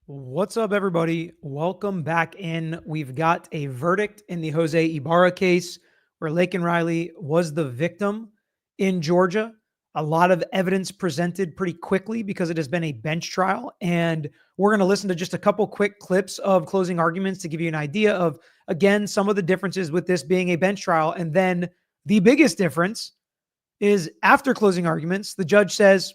What's up, everybody? Welcome back in. We've got a verdict in the Jose Ibarra case where Laken Riley was the victim in Georgia. A lot of evidence presented pretty quickly because it has been a bench trial. And we're going to listen to just a couple quick clips of closing arguments to give you an idea of, again, some of the differences with this being a bench trial. And then the biggest difference is after closing arguments, the judge says,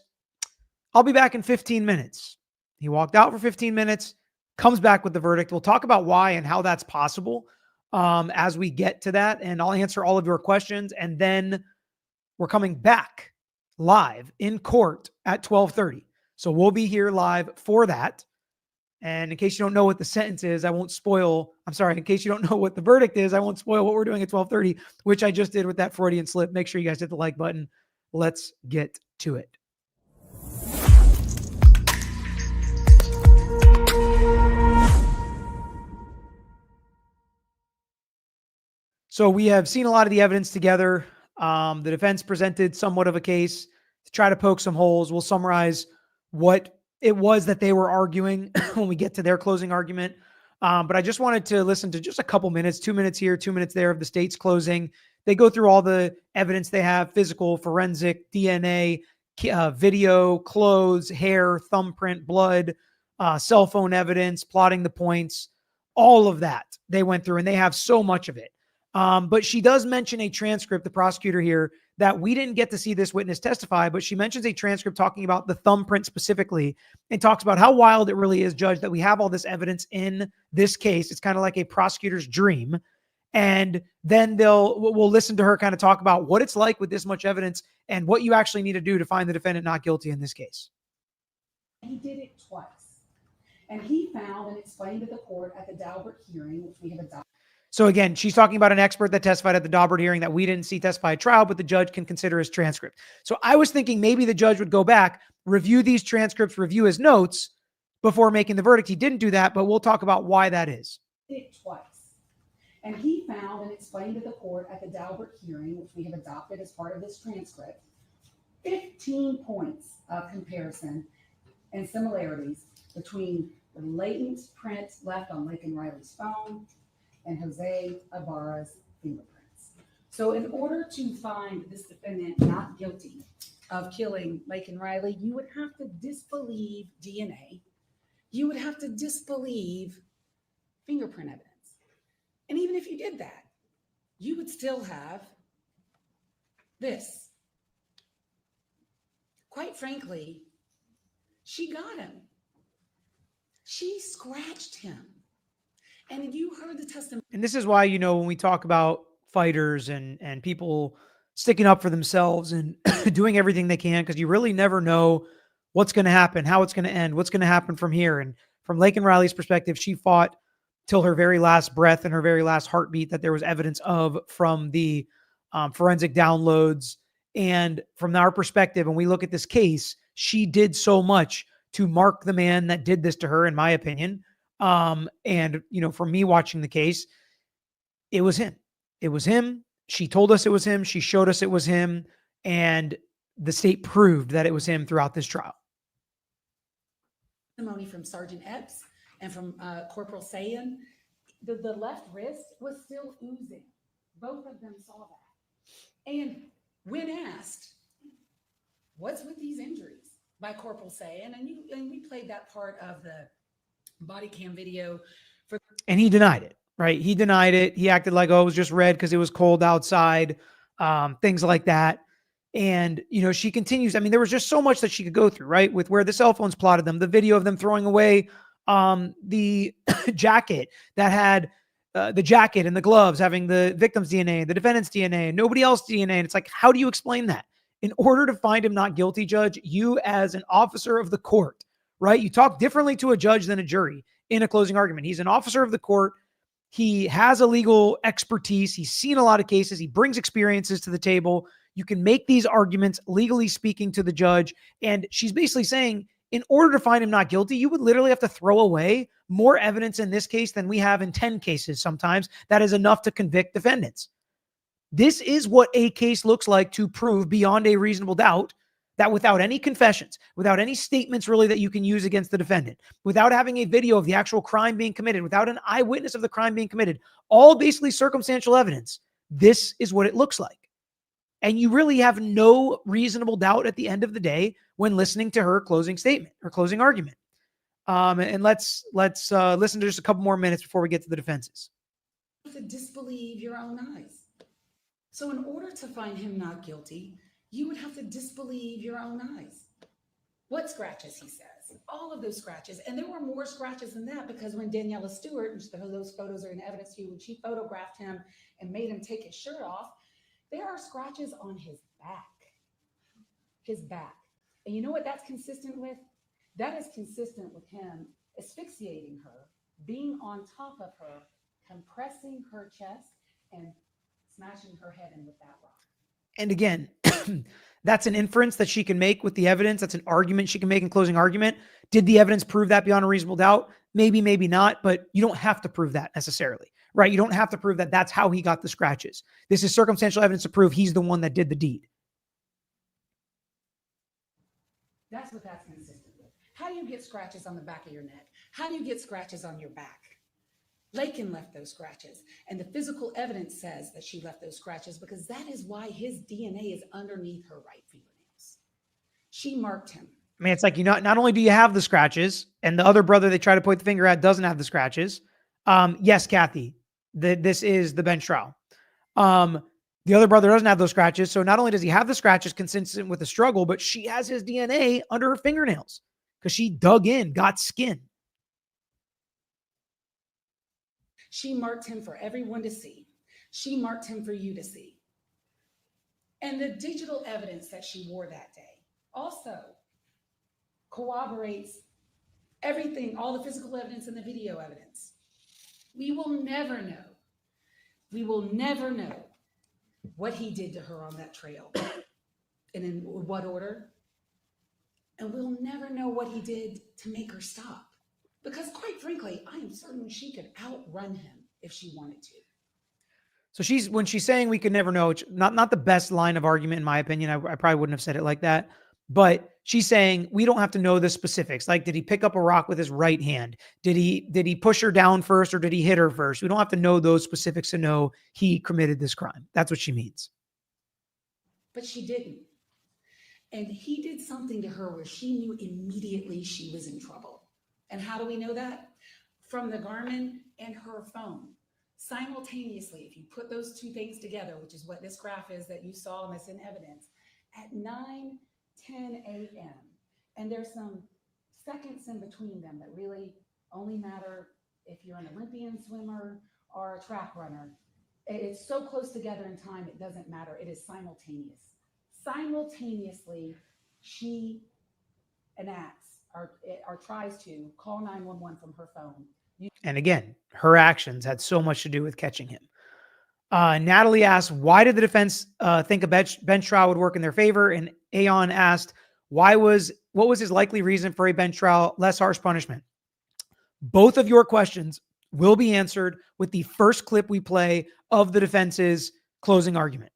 I'll be back in 15 minutes. He walked out for 15 minutes, comes back with the verdict. We'll talk about why and how that's possible as we get to that. And I'll answer all of your questions. And then we're coming back live in court at 12:30. So we'll be here live for that. And in case you don't know what the sentence is, I won't spoil. I'm sorry. In case you don't know what the verdict is, I won't spoil what we're doing at 12:30, which I just did with that Freudian slip. Make sure you guys hit the like button. Let's get to it. So we have seen a lot of the evidence together. The defense presented somewhat of a case to try to poke some holes. We'll summarize what it was that they were arguing when we get to their closing argument. But I just wanted to listen to just a couple minutes, 2 minutes here, 2 minutes there of the state's closing. They go through all the evidence they have: physical, forensic, DNA, video, clothes, hair, thumbprint, blood, cell phone evidence, plotting the points, all of that they went through, and they have so much of it. But she does mention a transcript, the prosecutor here, that we didn't get to see this witness testify, but she mentions a transcript talking about the thumbprint specifically and talks about how wild it really is, Judge, that we have all this evidence in this case. It's kind of like a prosecutor's dream. And then we'll listen to her kind of talk about what it's like with this much evidence and what you actually need to do to find the defendant not guilty in this case. He did it twice. And he found and explained to the court at the Daubert hearing, which we have adopted. So again, she's talking about an expert that testified at the Daubert hearing that we didn't see testify at trial, but the judge can consider his transcript. So I was thinking maybe the judge would go back, review these transcripts, review his notes before making the verdict. He didn't do that, but we'll talk about why that is. It twice. And he found and explained to the court at the Daubert hearing, which we have adopted as part of this transcript, 15 points of comparison and similarities between the latent print left on Laken Riley's phone and Jose Ibarra's fingerprints. So in order to find this defendant not guilty of killing Laken Riley, you would have to disbelieve DNA. You would have to disbelieve fingerprint evidence. And even if you did that, you would still have this. Quite frankly, she got him. She scratched him. And you heard the testimony. And this is why, when we talk about fighters and people sticking up for themselves and doing everything they can, because you really never know what's going to happen, how it's going to end, what's going to happen from here. And from Laken Riley's perspective, she fought till her very last breath and her very last heartbeat that there was evidence of from the forensic downloads. And from our perspective, when we look at this case, she did so much to mark the man that did this to her, in my opinion. And for me watching the case, it was him. It was him. She told us it was him. She showed us it was him. And the state proved that it was him throughout this trial. Testimony from Sergeant Epps and from Corporal Sayan, the left wrist was still oozing. Both of them saw that. And when asked, what's with these injuries by Corporal Sayan, and we played that part of the body cam video. And he denied it, right? He denied it. He acted like, it was just red because it was cold outside, things like that. And, she continues. I mean, there was just so much that she could go through, right? With where the cell phones plotted them, the video of them throwing away the jacket that had the jacket and the gloves having the victim's DNA, the defendant's DNA, and nobody else's DNA. And it's like, how do you explain that? In order to find him not guilty, Judge, you as an officer of the court, right? You talk differently to a judge than a jury in a closing argument. He's an officer of the court. He has a legal expertise. He's seen a lot of cases. He brings experiences to the table. You can make these arguments legally speaking to the judge. And she's basically saying, in order to find him not guilty, you would literally have to throw away more evidence in this case than we have in 10 cases sometimes. That is enough to convict defendants. This is what a case looks like to prove beyond a reasonable doubt that without any confessions, without any statements really that you can use against the defendant, without having a video of the actual crime being committed, without an eyewitness of the crime being committed, all basically circumstantial evidence, this is what it looks like. And you really have no reasonable doubt at the end of the day when listening to her closing statement or closing argument. And let's listen to just a couple more minutes before we get to the defenses. To disbelieve your own eyes. So in order to find him not guilty, you would have to disbelieve your own eyes. What scratches, he says. All of those scratches. And there were more scratches than that because when Daniela Stewart, and those photos are in evidence to you, when she photographed him and made him take his shirt off, there are scratches on his back. His back. And you know what that's consistent with? That is consistent with him asphyxiating her, being on top of her, compressing her chest, and smashing her head in with that rock. And again, that's an inference that she can make with the evidence. That's an argument she can make in closing argument. Did the evidence prove that beyond a reasonable doubt? Maybe, maybe not, but you don't have to prove that necessarily, right? You don't have to prove that that's how he got the scratches. This is circumstantial evidence to prove he's the one that did the deed. That's what that's consistent with. How do you get scratches on the back of your neck? How do you get scratches on your back? Laken left those scratches, and the physical evidence says that she left those scratches because that is why his DNA is underneath her right fingernails. She marked him. I mean, it's like, not only do you have the scratches, and the other brother they try to point the finger at doesn't have the scratches. Yes, Kathy, this is the bench trial. The other brother doesn't have those scratches. So not only does he have the scratches consistent with the struggle, but she has his DNA under her fingernails because she dug in, got skin. She marked him for everyone to see. She marked him for you to see. And the digital evidence that she wore that day also corroborates everything, all the physical evidence and the video evidence. We will never know. We will never know what he did to her on that trail and in what order. And we'll never know what he did to make her stop. Because quite frankly, I am certain she could outrun him if she wanted to. So when she's saying we could never know, not the best line of argument, in my opinion. I probably wouldn't have said it like that. But she's saying we don't have to know the specifics. Like, did he pick up a rock with his right hand? Did he push her down first or did he hit her first? We don't have to know those specifics to know he committed this crime. That's what she means. But she didn't. And he did something to her where she knew immediately she was in trouble. And how do we know that? From the Garmin and her phone. Simultaneously, if you put those two things together, which is what this graph is that you saw and that's in evidence, at 9:10 a.m., and there's some seconds in between them that really only matter if you're an Olympian swimmer or a track runner. It's so close together in time, it doesn't matter. It is simultaneous. Simultaneously, she enacts or tries to call 911 from her phone. And again, her actions had so much to do with catching him. Natalie asked, why did the defense think a bench trial would work in their favor? And Aeon asked, what was his likely reason for a bench trial, less harsh punishment? Both of your questions will be answered with the first clip we play of the defense's closing argument.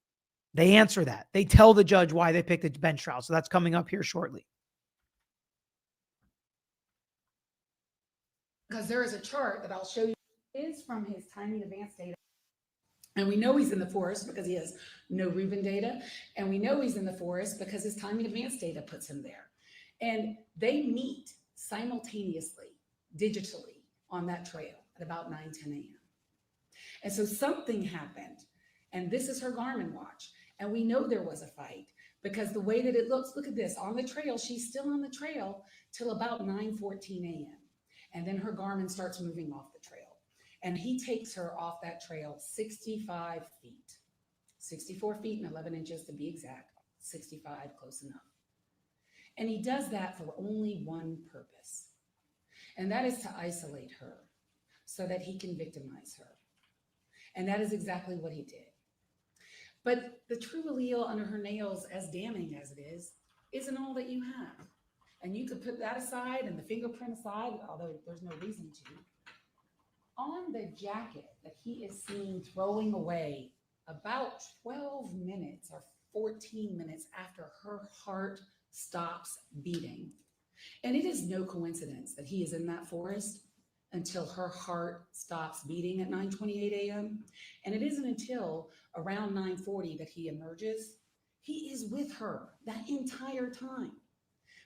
They answer that. They tell the judge why they picked a bench trial. So that's coming up here shortly. Because there is a chart that I'll show you is from his timing advance data. And we know he's in the forest because he has no Reuben data. And we know he's in the forest because his timing advance data puts him there. And they meet simultaneously, digitally, on that trail at about 9:10 a.m. And so something happened. And this is her Garmin watch. And we know there was a fight because the way that it looks, look at this, on the trail, she's still on the trail till about 9:14 a.m. And then her Garmin starts moving off the trail. And he takes her off that trail 65 feet, 64 feet and 11 inches to be exact, 65, close enough. And he does that for only one purpose. And that is to isolate her so that he can victimize her. And that is exactly what he did. But the true allele under her nails, as damning as it is, isn't all that you have. And you could put that aside and the fingerprint aside, although there's no reason to. On the jacket that he is seen throwing away about 12 minutes or 14 minutes after her heart stops beating. And it is no coincidence that he is in that forest until her heart stops beating at 9:28 a.m. And it isn't until around 9:40 that he emerges. He is with her that entire time.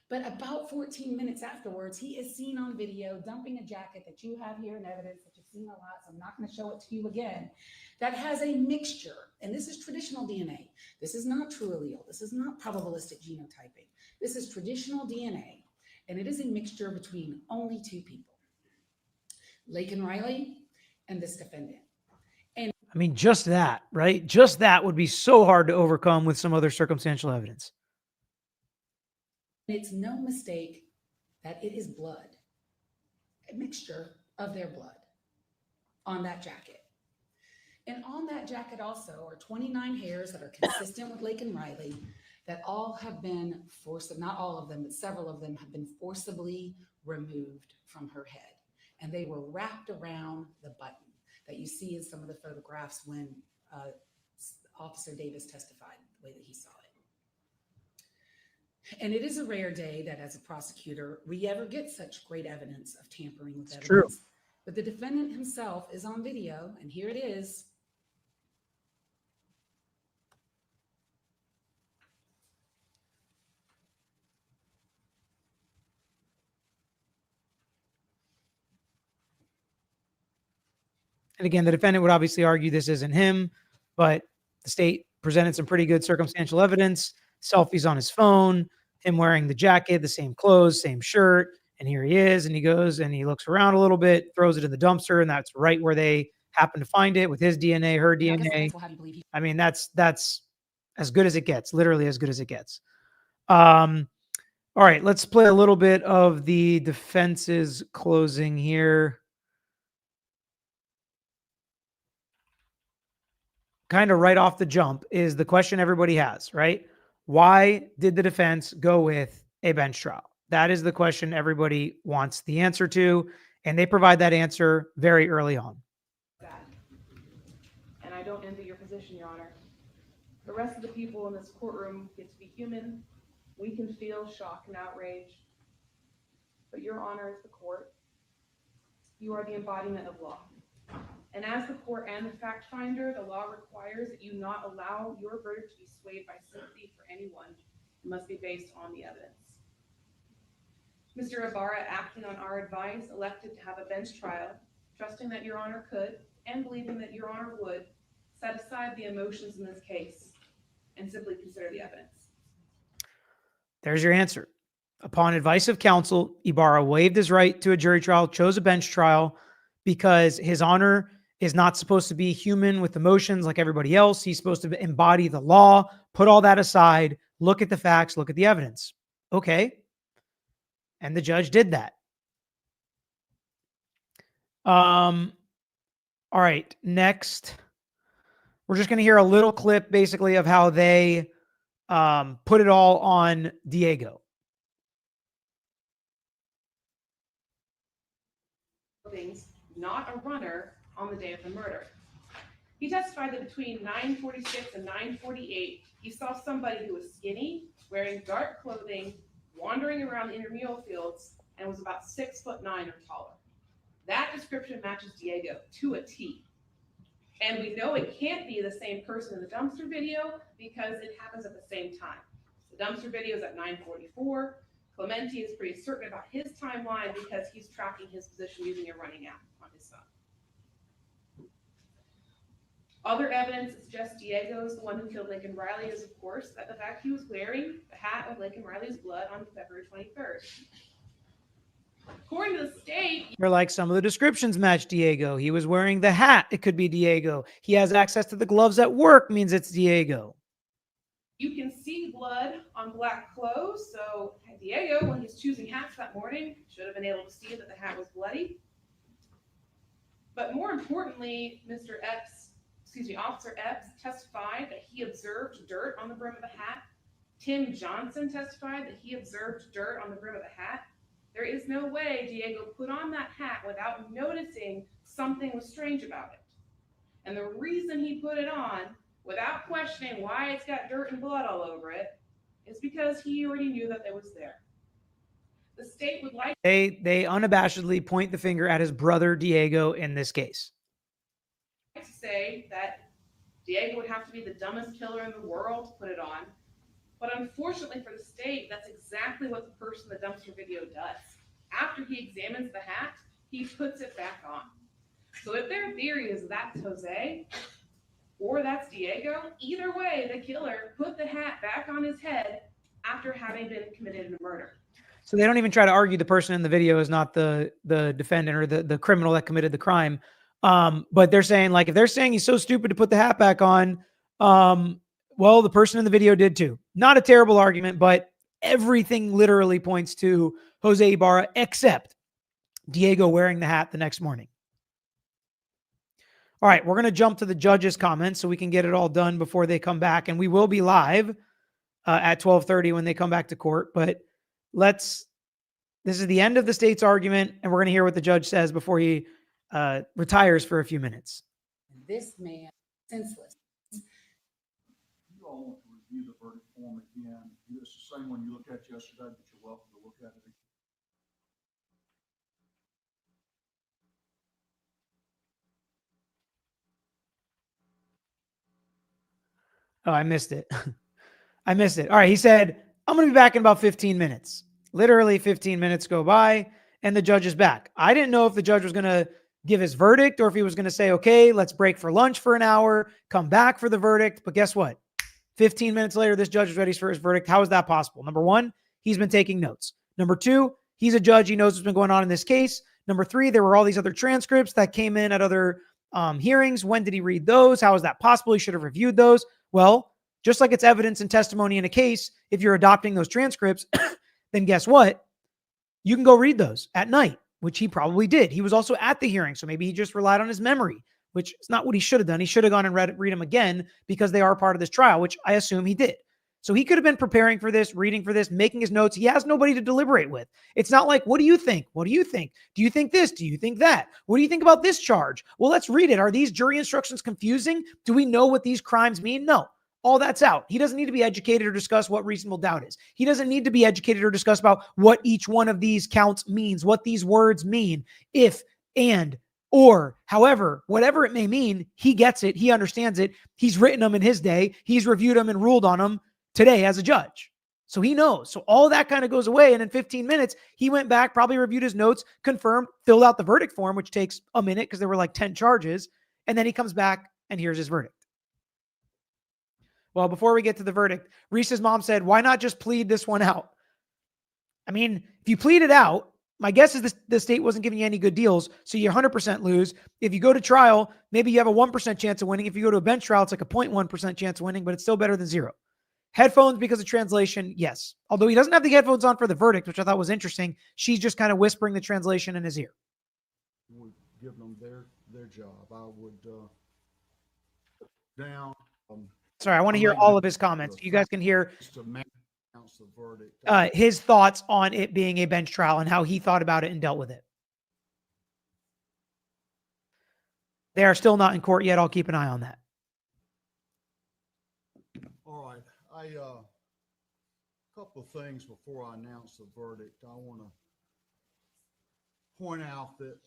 But about 14 minutes afterwards, he is seen on video dumping a jacket that you have here in evidence that you've seen a lot, so I'm not going to show it to you again, that has a mixture. And this is traditional DNA. This is not true allele. This is not probabilistic genotyping. This is traditional DNA. And it is a mixture between only two people, Laken Riley and this defendant. I mean, just that, right? Just that would be so hard to overcome with some other circumstantial evidence. It's no mistake that it is blood, a mixture of their blood on that jacket. And on that jacket also are 29 hairs that are consistent with Laken Riley that all have been not all of them, but several of them have been forcibly removed from her head. And they were wrapped around the button that you see in some of the photographs when Officer Davis testified, the way that he saw it. And it is a rare day that as a prosecutor, we ever get such great evidence of tampering with evidence. True. But the defendant himself is on video, and here it is. And again, the defendant would obviously argue this isn't him, but the state presented some pretty good circumstantial evidence. Selfies on his phone, him wearing the jacket, the same clothes, same shirt. And here he is. And he goes and he looks around a little bit, throws it in the dumpster. And that's right where they happen to find it with his DNA, her DNA. I mean, that's as good as it gets, literally as good as it gets. All right, let's play a little bit of the defense's closing here. Kind of right off the jump is the question everybody has, right? Why did the defense go with a bench trial? That is the question everybody wants the answer to, and they provide that answer very early on. And I don't envy your position, Your Honor. The rest of the people in this courtroom get to be human. We can feel shock and outrage. But Your Honor is the court. You are the embodiment of law. And as the court and the fact finder, the law requires that you not allow your verdict to be swayed by sympathy for anyone. It must be based on the evidence. Mr. Ibarra, acting on our advice, elected to have a bench trial, trusting that Your Honor could, and believing that Your Honor would, set aside the emotions in this case and simply consider the evidence. There's your answer. Upon advice of counsel, Ibarra waived his right to a jury trial, chose a bench trial because His Honor is not supposed to be human with emotions like everybody else. He's supposed to embody the law, put all that aside, look at the facts, look at the evidence. Okay. And the judge did that. All right. Next, we're just going to hear a little clip basically of how they put it all on Diego. Not a runner on the day of the murder. He testified that between 9:46 and 9:48, he saw somebody who was skinny, wearing dark clothing, wandering around the intramural fields, and was about 6'9" or taller. That description matches Diego to a T. And we know it can't be the same person in the dumpster video because it happens at the same time. The dumpster video is at 9:44. Clemente is pretty certain about his timeline because he's tracking his position using a running app on his phone. Other evidence suggests Diego is the one who killed Laken Riley is, of course, that the fact he was wearing the hat of Laken Riley's blood on February 23rd. According to the state, They're like, some of the descriptions match Diego. He was wearing the hat. It could be Diego. He has access to the gloves at work, means it's Diego. you can see blood on black clothes, so Diego, when he's choosing hats that morning, should have been able to see that the hat was bloody. But more importantly, Officer Epps testified that he observed dirt on the brim of the hat. Tim Johnson testified that he observed dirt on the brim of the hat. There is no way Diego put on that hat without noticing something was strange about it. And the reason he put it on, without questioning why it's got dirt and blood all over it, is because he already knew that it was there. The state would like They unabashedly point the finger at his brother Diego in this case. to say that Diego would have to be the dumbest killer in the world to put it on. But unfortunately for the state, that's exactly what the person in the dumpster video does. After he examines the hat, he puts it back on. So if their theory is that's Jose or that's Diego, either way, the killer put the hat back on his head after having been committed in a murder. So they don't even try to argue the person in the video is not the defendant or the criminal that committed the crime. But they're saying, like, if they're saying he's so stupid to put the hat back on, well, the person in the video did too. Not a terrible argument, but everything literally points to Jose Ibarra except Diego wearing the hat the next morning. All right, we're going to jump to the judge's comments so we can get it all done before they come back. And we will be live at 12:30 when they come back to court. But this is the end of the state's argument, and we're going to hear what the judge says before he retires for a few minutes. This man, senseless. You all want to review the verdict form again. It's the same one you looked at yesterday, but you're welcome to look at it again. Oh, I missed it. I missed it. All right, he said, I'm going to be back in about 15 minutes. Literally 15 minutes go by, and the judge is back. I didn't know if the judge was going to give his verdict or if he was going to say, okay, let's break for lunch for an hour, come back for the verdict. But guess what? 15 minutes later, this judge is ready for his verdict. How is that possible? Number one, he's been taking notes. Number two, he's a judge. He knows what's been going on in this case. Number three, there were all these other transcripts that came in at other hearings. When did he read those? How is that possible? He should have reviewed those. Well, just like it's evidence and testimony in a case, if you're adopting those transcripts, then guess what? You can go read those at night, which he probably did. He was also at the hearing, so maybe he just relied on his memory, which is not what he should have done. He should have gone and read them again because they are part of this trial, which I assume he did. So he could have been preparing for this, reading for this, making his notes. He has nobody to deliberate with. It's not like, what do you think? What do you think? Do you think this? Do you think that? What do you think about this charge? Well, let's read it. Are these jury instructions confusing? Do we know what these crimes mean? No. All that's out. He doesn't need to be educated or discuss what reasonable doubt is. He doesn't need to be educated or discuss about what each one of these counts means, what these words mean, if, and, or, however, whatever it may mean, he gets it. He understands it. He's written them in his day. He's reviewed them and ruled on them today as a judge. So he knows. So all that kind of goes away. And in 15 minutes, he went back, probably reviewed his notes, confirmed, filled out the verdict form, which takes a minute because there were like 10 charges. And then he comes back and here's his verdict. Well, before we get to the verdict, Reese's mom said, why not just plead this one out? I mean, if you plead it out, my guess is the state wasn't giving you any good deals, so you 100% lose. If you go to trial, maybe you have a 1% chance of winning. If you go to a bench trial, it's like a 0.1% chance of winning, but it's still better than zero. Headphones because of translation, yes. Although he doesn't have the headphones on for the verdict, which I thought was interesting. She's just kind of whispering the translation in his ear. Would give them their job. I would down. Sorry, I want to hear all of his comments. You guys can hear The verdict. his thoughts on it being a bench trial and how he thought about it and dealt with it. They are still not in court yet. I'll keep an eye on that. All right. A couple of things before I announce the verdict. I want to point out that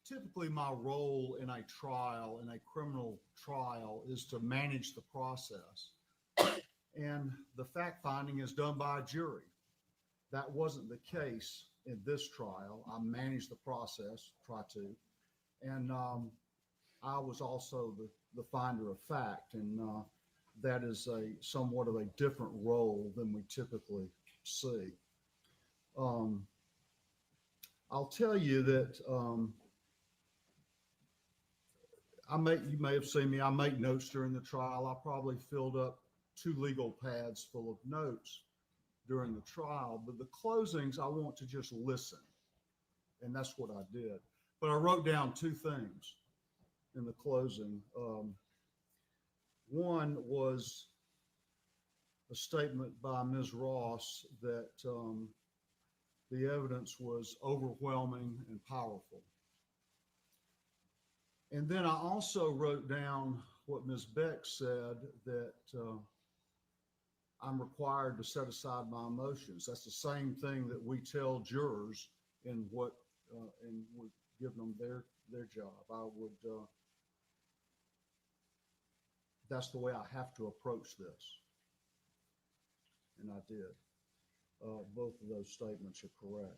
typically my role in a trial, in a criminal trial, is to manage the process. And the fact finding is done by a jury. That wasn't the case in this trial. I managed the process, try to. And I was also the finder of fact. And that is somewhat of a different role than we typically see. I'll tell you that you may have seen me, I make notes during the trial. I probably filled up 2 legal pads full of notes during the trial, but the closings, I want to just listen. And that's what I did. But I wrote down 2 things in the closing. One was a statement by Ms. Ross that the evidence was overwhelming and powerful. And then I also wrote down what Ms. Beck said, that I'm required to set aside my emotions. That's the same thing that we tell jurors in what, and we're giving them their job. That's the way I have to approach this. And I did. Both of those statements are correct.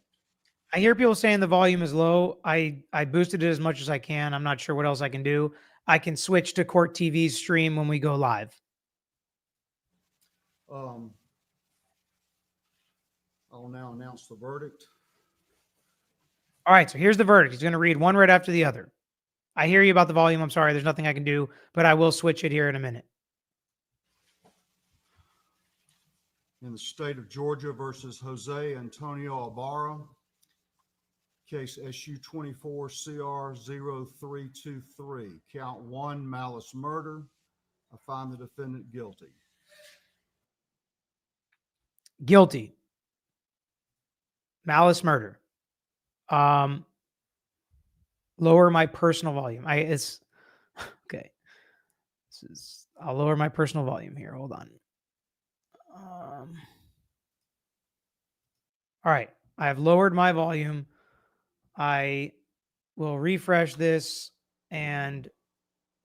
I hear people saying the volume is low. I boosted it as much as I can. I'm not sure what else I can do. I can switch to Court TV's stream when we go live. I'll now announce the verdict. All right, so here's the verdict. He's going to read one right after the other. I hear you about the volume. I'm sorry. There's nothing I can do, but I will switch it here in a minute. In the state of Georgia versus Jose Antonio Ibarra, case SU 24CR0323, count 1, malice murder. I find the defendant guilty. Guilty. Malice murder. Lower my personal volume. Okay. I'll lower my personal volume here. Hold on. All right. I have lowered my volume. I will refresh this and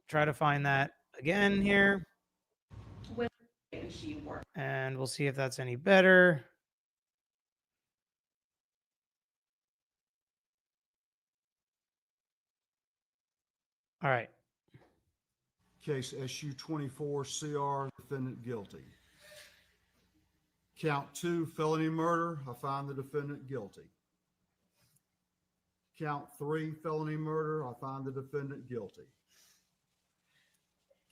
try to find that again here. And she worked. And we'll see if that's any better. All right. Case SU 24CR, defendant guilty. Count 2, felony murder. I find the defendant guilty. Count 3, felony murder. I find the defendant guilty.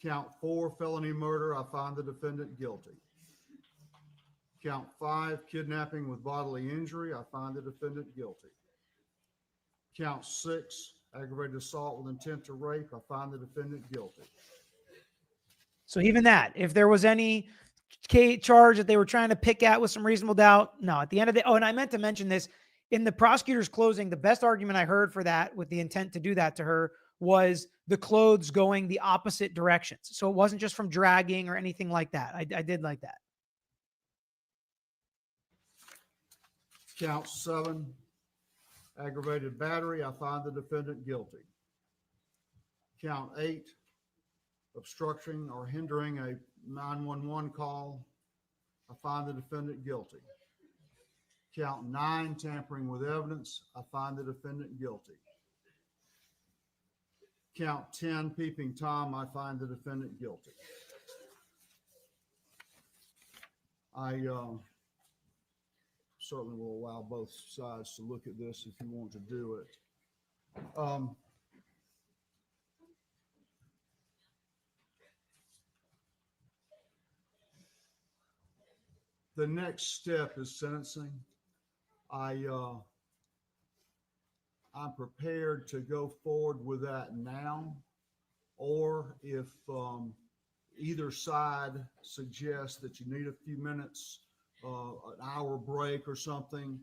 Count 4, felony murder. I find the defendant guilty. Count 5, kidnapping with bodily injury. I find the defendant guilty. Count 6, aggravated assault with intent to rape. I find the defendant guilty. So even that, if there was any charge that they were trying to pick at with some reasonable doubt, no, at the end of the, and I meant to mention this in the prosecutor's closing, the best argument I heard for that with the intent to do that to her was the clothes going the opposite directions. So it wasn't just from dragging or anything like that. I did like that. Count 7, aggravated battery. I find the defendant guilty. Count 8, obstructing or hindering a 911 call. I find the defendant guilty. Count 9, tampering with evidence. I find the defendant guilty. Count 10, peeping Tom. I find the defendant guilty. I certainly will allow both sides to look at this if you want to do it. The next step is sentencing. I'm prepared to go forward with that now, or if either side suggests that you need a few minutes, an hour break or something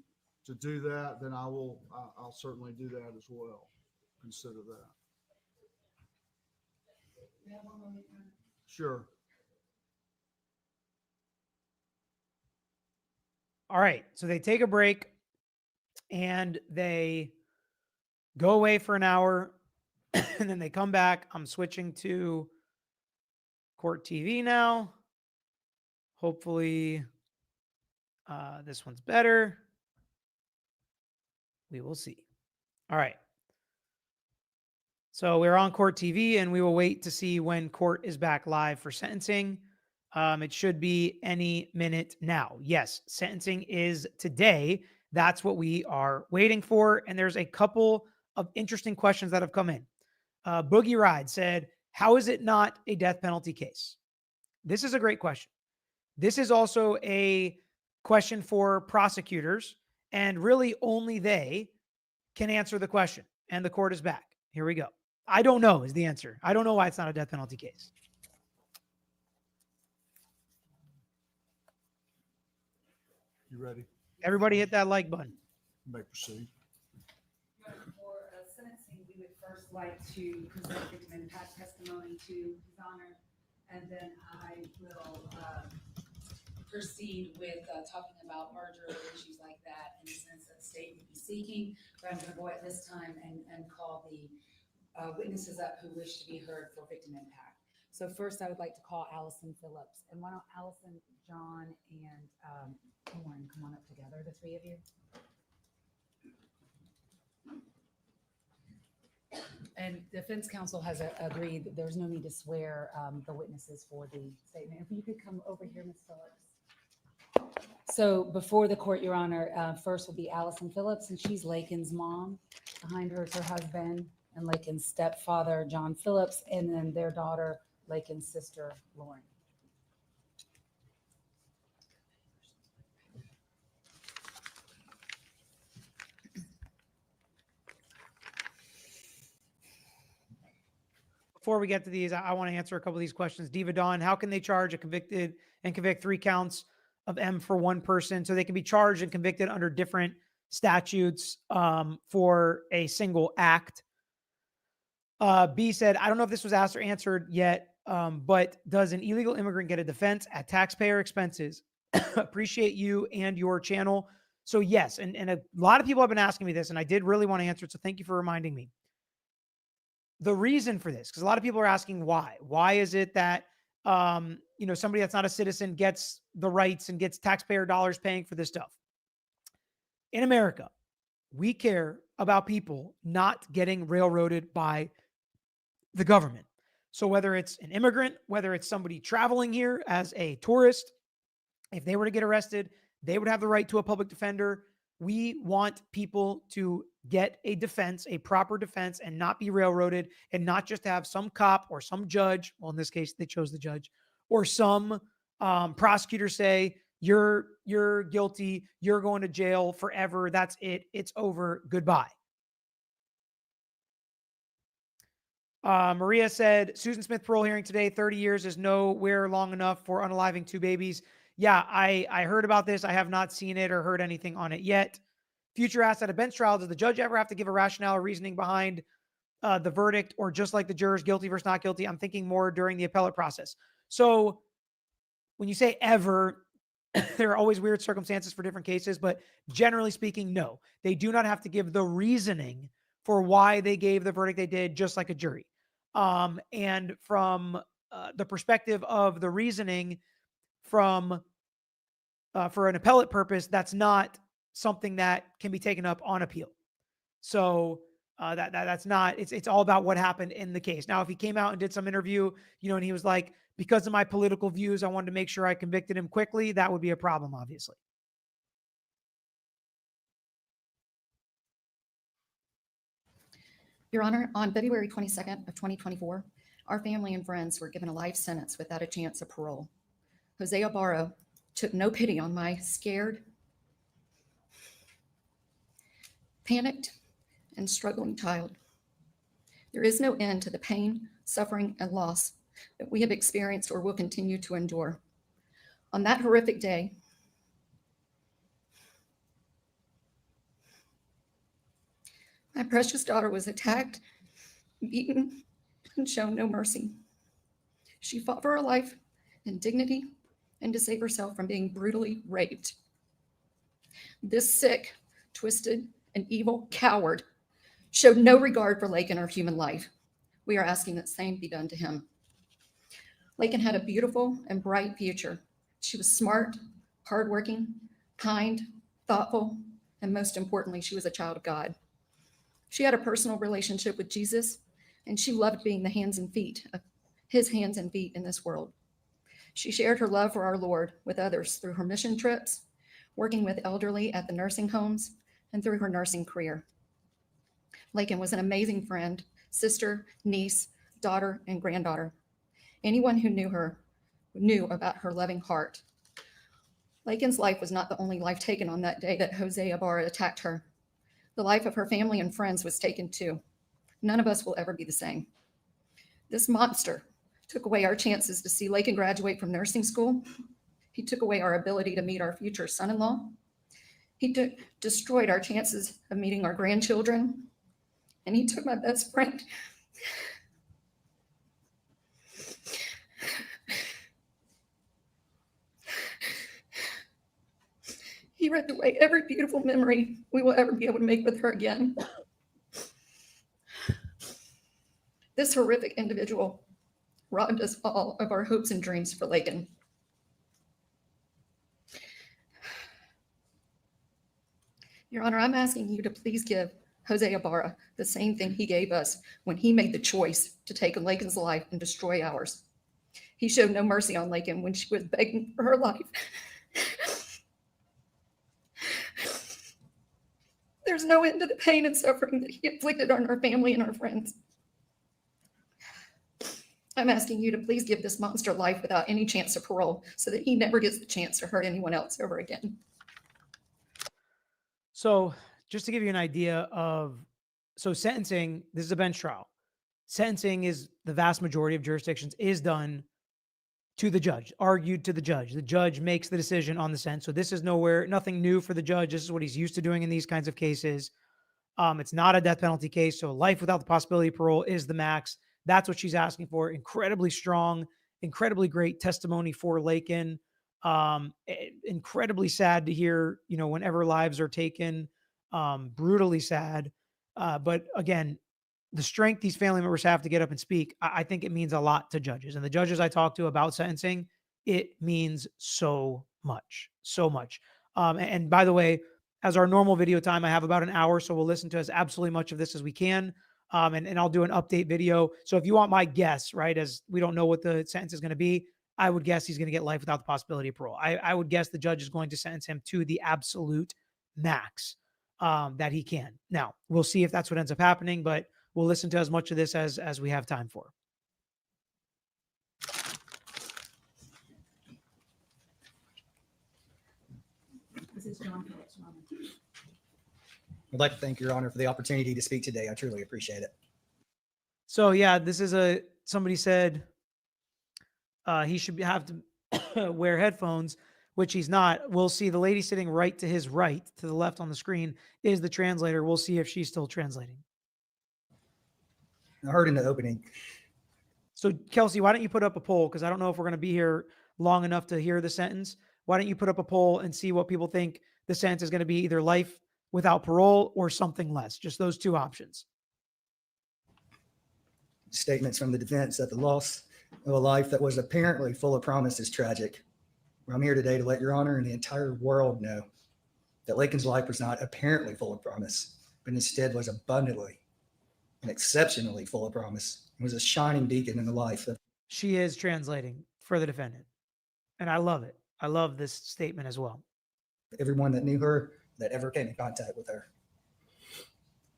to do that, then I'll certainly do that as well. Consider that. Sure. All right. So they take a break and they go away for an hour and then they come back. I'm switching to Court TV now. Hopefully this one's better. We will see. All right. So we're on Court TV and we will wait to see when court is back live for sentencing. It should be any minute now. Yes, sentencing is today. That's what we are waiting for. And there's a couple of interesting questions that have come in. Boogie Ride said, how is it not a death penalty case? This is a great question. This is also a question for prosecutors, and really only they can answer the question. And the court is back. Here we go. I don't know is the answer. I don't know why it's not a death penalty case. You ready? Everybody hit that like button. You may proceed. For sentencing, we would first like to present victim impact testimony to His Honor, and then I will proceed with talking about merger or issues like that in the sense that the state would be seeking. But I'm going to go at this time and call the witnesses up who wish to be heard for victim impact. So first, I would like to call Allison Phillips. And why don't Allison, John, and Lauren come on up together, the three of you. And defense counsel has agreed that there's no need to swear the witnesses for the statement. If you could come over here, Ms. Phillips. So before the court, Your Honor, first will be Allison Phillips, and she's Laken's mom. Behind her is her husband and Laken's stepfather, John Phillips, and then their daughter, Laken's sister, Lauren. Before we get to these, I want to answer a couple of these questions. Diva Dawn, how can they charge a convicted and convict 3 counts of M for one person? So they can be charged and convicted under different statutes for a single act. B said, I don't know if this was asked or answered yet, but does an illegal immigrant get a defense at taxpayer expenses? Appreciate you and your channel. So yes, and a lot of people have been asking me this, and I did really want to answer it. So thank you for reminding me. The reason for this, because a lot of people are asking why. Why is it that somebody that's not a citizen gets the rights and gets taxpayer dollars paying for this stuff? In America, we care about people not getting railroaded by the government. So whether it's an immigrant, whether it's somebody traveling here as a tourist, if they were to get arrested, they would have the right to a public defender. We want people to get a defense, a proper defense, and not be railroaded, and not just have some cop or some judge, well, in this case, they chose the judge, or some prosecutor say, you're guilty, you're going to jail forever, that's it, it's over, goodbye. Maria said, Susan Smith parole hearing today, 30 years is nowhere long enough for unaliving 2 babies. Yeah, I heard about this. I have not seen it or heard anything on it yet. Future asked, at a bench trial, does the judge ever have to give a rationale or reasoning behind the verdict, or just like the jurors, guilty versus not guilty? I'm thinking more during the appellate process. So when you say ever, there are always weird circumstances for different cases, but generally speaking, no. They do not have to give the reasoning for why they gave the verdict they did, just like a jury. And from the perspective of the reasoning from for an appellate purpose, that's not something that can be taken up on appeal. So that's not, it's all about what happened in the case. Now, if he came out and did some interview, and he was like, because of my political views, I wanted to make sure I convicted him quickly, that would be a problem, obviously. Your Honor, on February 22nd of 2024, our family and friends were given a life sentence without a chance of parole. Jose Ibarra took no pity on my scared, panicked, and struggling child. There is no end to the pain, suffering, and loss that we have experienced or will continue to endure. On that horrific day, my precious daughter was attacked, beaten, and shown no mercy. She fought for her life and dignity and to save herself from being brutally raped. This sick, twisted, and evil coward showed no regard for Laken or human life. We are asking that same be done to him. Laken had a beautiful and bright future. She was smart, hardworking, kind, thoughtful, and most importantly, she was a child of God. She had a personal relationship with Jesus, and she loved being the hands and feet of his hands and feet in this world. She shared her love for our Lord with others through her mission trips, working with elderly at the nursing homes, and through her nursing career. Laken was an amazing friend, sister, niece, daughter, and granddaughter. Anyone who knew her knew about her loving heart. Laken's life was not the only life taken on that day that Jose Ibarra attacked her. The life of her family and friends was taken too. None of us will ever be the same. This monster took away our chances to see Laken graduate from nursing school. He took away our ability to meet our future son-in-law. He destroyed our chances of meeting our grandchildren. And he took my best friend. He ripped away every beautiful memory we will ever be able to make with her again. This horrific individual robbed us all of our hopes and dreams for Laken. Your Honor, I'm asking you to please give Jose Ibarra the same thing he gave us when he made the choice to take Laken's life and destroy ours. He showed no mercy on Laken when she was begging for her life. There's no end to the pain and suffering that he inflicted on our family and our friends. I'm asking you to please give this monster life without any chance of parole so that he never gets the chance to hurt anyone else ever again. So just to give you an idea of, so sentencing, this is a bench trial. Sentencing is, the vast majority of jurisdictions, is done to the judge, argued to the judge. The judge makes the decision on the sentence. So this is nothing new for the judge. This is what he's used to doing in these kinds of cases. It's not a death penalty case. So life without the possibility of parole is the max. That's what she's asking for. Incredibly strong, incredibly great testimony for Laken. Incredibly sad to hear, whenever lives are taken, brutally sad. But again, the strength these family members have to get up and speak, I think it means a lot to judges. And the judges I talk to about sentencing, it means so much, so much. And by the way, as our normal video time, I have about an hour, so we'll listen to as absolutely much of this as we can. And I'll do an update video. So if you want my guess, right, as we don't know what the sentence is going to be, I would guess he's going to get life without the possibility of parole. I would guess the judge is going to sentence him to the absolute max that he can. Now, we'll see if that's what ends up happening, but we'll listen to as much of this as we have time for. This is John Phillips. I'd like to thank Your Honor for the opportunity to speak today. I truly appreciate it. So yeah, this is somebody said he should have to wear headphones, which he's not. We'll see. The lady sitting right to his right, to the left on the screen, is the translator. We'll see if she's still translating. I heard in the opening. So Kelsey, why don't you put up a poll? Because I don't know if we're going to be here long enough to hear the sentence. Why don't you put up a poll and see what people think the sentence is going to be, either life without parole or something less? Just those two options. Statements from the defense that the loss of a life that was apparently full of promise is tragic. I'm here today to let Your Honor and the entire world know that Laken's life was not apparently full of promise, but instead was abundantly and exceptionally full of promise. It was a shining beacon in the life of. She is translating for the defendant. And I love it. I love this statement as well. Everyone that knew her, that ever came in contact with her.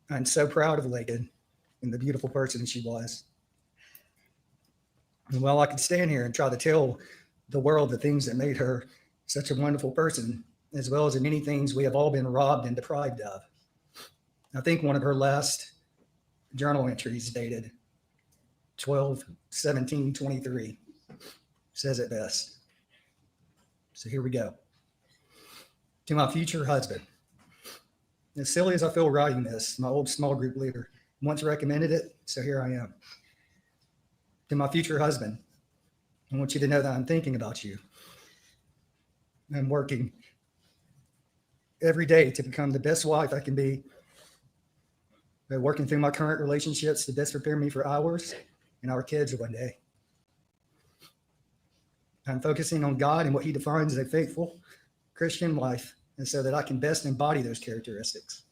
I'm so proud of Laken and the beautiful person she was. And while I could stand here and try to tell the world the things that made her such a wonderful person, as well as the many things we have all been robbed and deprived of, I think one of her last journal entries, dated 12/17/23, says it best. So here we go. To my future husband. As silly as I feel writing this, my old small group leader once recommended it, so here I am. To my future husband, I want you to know that I'm thinking about you. I'm working every day to become the best wife I can be. By working through my current relationships to best prepare me for ours and our kids one day. I'm focusing on God and what He defines as a faithful Christian life, and so that I can best embody those characteristics.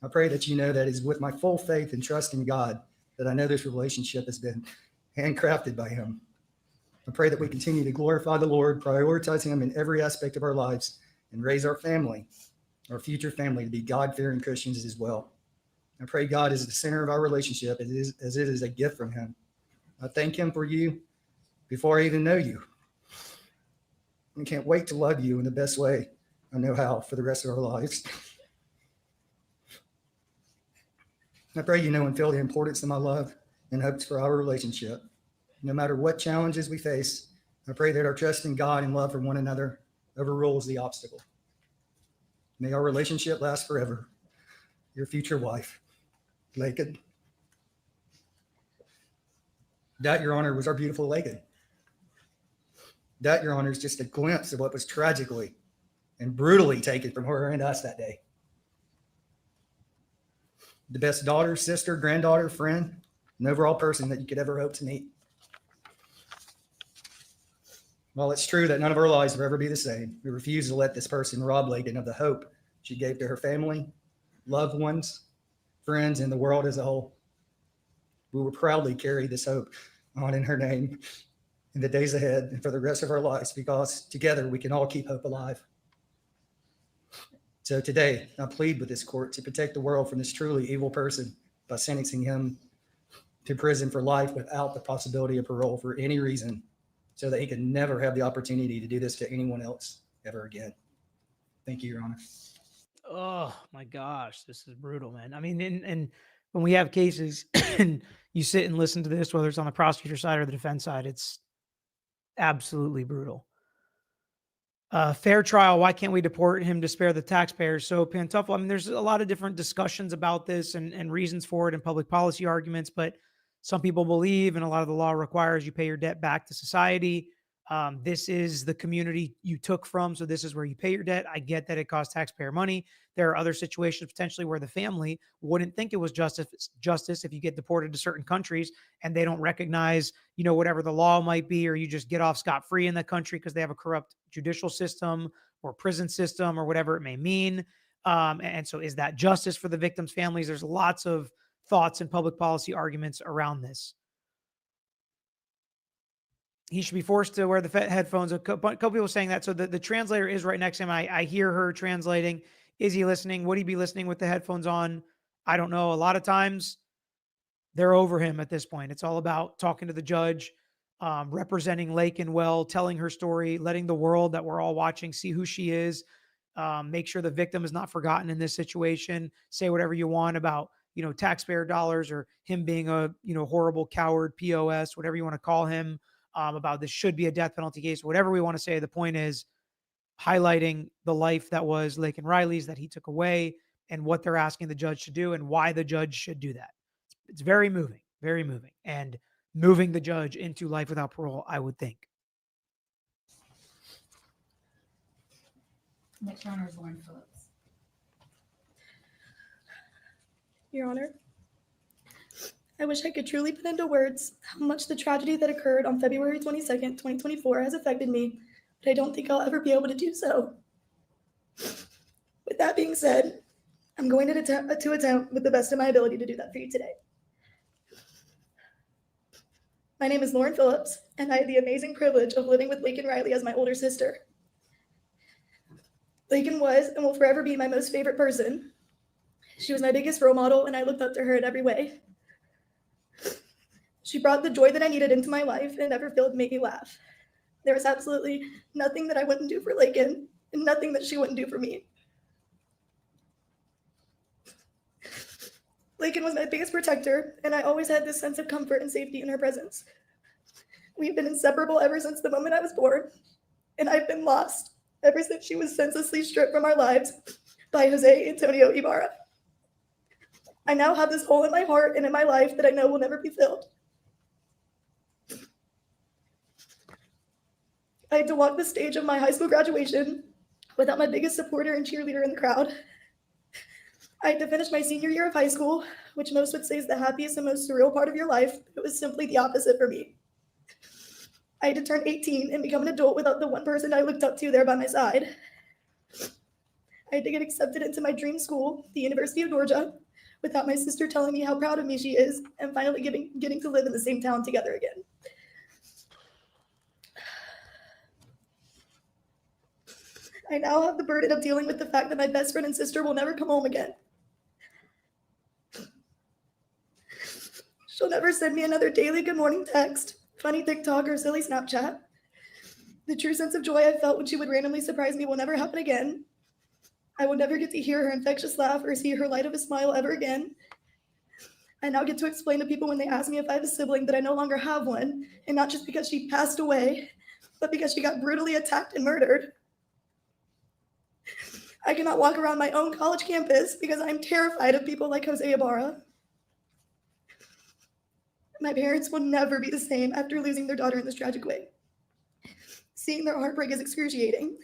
I pray that you know that it's with my full faith and trust in God that I know this relationship has been handcrafted by Him. I pray that we continue to glorify the Lord, prioritize Him in every aspect of our lives, and raise our family, our future family, to be God-fearing Christians as well. I pray God is the center of our relationship as it is a gift from Him. I thank Him for you before I even know you. I can't wait to love you in the best way I know how for the rest of our lives. I pray you know and feel the importance of my love and hopes for our relationship. No matter what challenges we face, I pray that our trust in God and love for one another overrules the obstacle. May our relationship last forever. Your future wife, Laken. That, Your Honor, was our beautiful Laken. That, Your Honor, is just a glimpse of what was tragically and brutally taken from her and us that day. The best daughter, sister, granddaughter, friend, and overall person that you could ever hope to meet. While it's true that none of our lives will ever be the same, we refuse to let this person rob Laken of the hope she gave to her family, loved ones, friends, and the world as a whole. We will proudly carry this hope on in her name in the days ahead and for the rest of our lives, because together we can all keep hope alive. So today, I plead with this court to protect the world from this truly evil person by sentencing him to prison for life without the possibility of parole for any reason, so that he can never have the opportunity to do this to anyone else ever again. Thank you, Your Honor. Oh my gosh, this is brutal, man. I mean, and when we have cases and you sit and listen to this, whether it's on the prosecutor side or the defense side, it's absolutely brutal. Fair trial. Why can't we deport him to spare the taxpayers? So Pantoffel, I mean, there's a lot of different discussions about this and reasons for it and public policy arguments, but some people believe, and a lot of the law requires you pay your debt back to society. This is the community you took from, so this is where you pay your debt. I get that it costs taxpayer money. There are other situations potentially where the family wouldn't think it was justice if you get deported to certain countries and they don't recognize, whatever the law might be, or you just get off scot-free in that country because they have a corrupt judicial system or prison system or whatever it may mean. And so is that justice for the victims' families? There's lots of thoughts and public policy arguments around this. He should be forced to wear the headphones. A couple people saying that. So the translator is right next to him. I hear her translating. Is he listening? Would he be listening with the headphones on? I don't know. A lot of times they're over him at this point. It's all about talking to the judge, representing Laken well, telling her story, letting the world that we're all watching see who she is, make sure the victim is not forgotten in this situation. Say whatever you want about, taxpayer dollars or him being a, horrible coward, POS, whatever you want to call him, about this should be a death penalty case, whatever we want to say. The point is highlighting the life that was Laken Riley's that he took away and what they're asking the judge to do and why the judge should do that. It's very moving, and moving the judge into life without parole, I would think. Next runner is Lauren Phillips. Your Honor, I wish I could truly put into words how much the tragedy that occurred on February 22nd, 2024 has affected me, but I don't think I'll ever be able to do so. With that being said, I'm going to attempt with the best of my ability to do that for you today. My name is Lauren Phillips, and I had the amazing privilege of living with Laken Riley as my older sister. Laken was and will forever be my most favorite person. She was my biggest role model, and I looked up to her in every way. She brought the joy that I needed into my life and never failed to make me laugh. There was absolutely nothing that I wouldn't do for Laken, and nothing that she wouldn't do for me. Laken was my biggest protector, and I always had this sense of comfort and safety in her presence. We've been inseparable ever since the moment I was born, and I've been lost ever since she was senselessly stripped from our lives by Jose Antonio Ibarra. I now have this hole in my heart and in my life that I know will never be filled. I had to walk the stage of my high school graduation without my biggest supporter and cheerleader in the crowd. I had to finish my senior year of high school, which most would say is the happiest and most surreal part of your life. It was simply the opposite for me. I had to turn 18 and become an adult without the one person I looked up to there by my side. I had to get accepted into my dream school, the University of Georgia, without my sister telling me how proud of me she is, and finally getting to live in the same town together again. I now have the burden of dealing with the fact that my best friend and sister will never come home again. She'll never send me another daily good morning text, funny TikTok, or silly Snapchat. The true sense of joy I felt when she would randomly surprise me will never happen again. I will never get to hear her infectious laugh or see her light of a smile ever again. I now get to explain to people when they ask me if I have a sibling that I no longer have one, and not just because she passed away, but because she got brutally attacked and murdered. I cannot walk around my own college campus because I'm terrified of people like Jose Ibarra. My parents will never be the same after losing their daughter in this tragic way. Seeing their heartbreak is excruciating.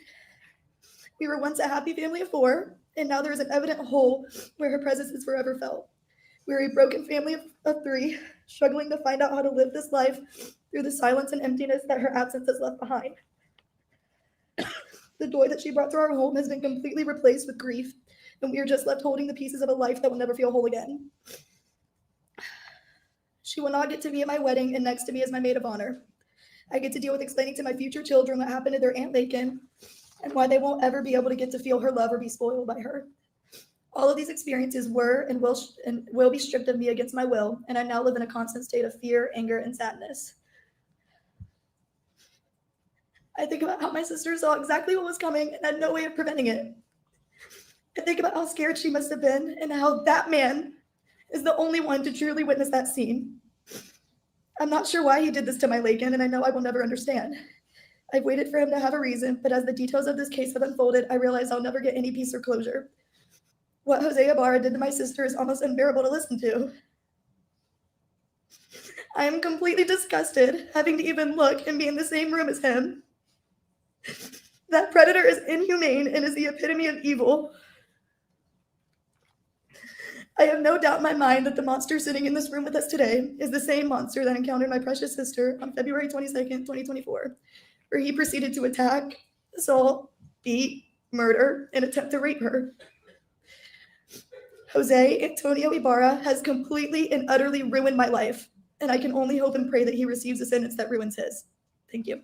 We were once a happy family of 4, and now there is an evident hole where her presence is forever felt. We're a broken family of 3, struggling to find out how to live this life through the silence and emptiness that her absence has left behind. The joy that she brought to our home has been completely replaced with grief, and we are just left holding the pieces of a life that will never feel whole again. She will not get to be at my wedding and next to me as my maid of honor. I get to deal with explaining to my future children what happened to their Aunt Laken and why they won't ever be able to get to feel her love or be spoiled by her. All of these experiences were and will be stripped of me against my will, and I now live in a constant state of fear, anger, and sadness. I think about how my sister saw exactly what was coming and had no way of preventing it. I think about how scared she must have been and how that man is the only one to truly witness that scene. I'm not sure why he did this to my Laken, and I know I will never understand. I've waited for him to have a reason, but as the details of this case have unfolded, I realize I'll never get any peace or closure. What Jose Ibarra did to my sister is almost unbearable to listen to. I am completely disgusted having to even look and be in the same room as him. That predator is inhumane and is the epitome of evil. I have no doubt in my mind that the monster sitting in this room with us today is the same monster that encountered my precious sister on February 22nd, 2024, where he proceeded to attack, assault, beat, murder, and attempt to rape her. Jose Antonio Ibarra has completely and utterly ruined my life, and I can only hope and pray that he receives a sentence that ruins his. Thank you.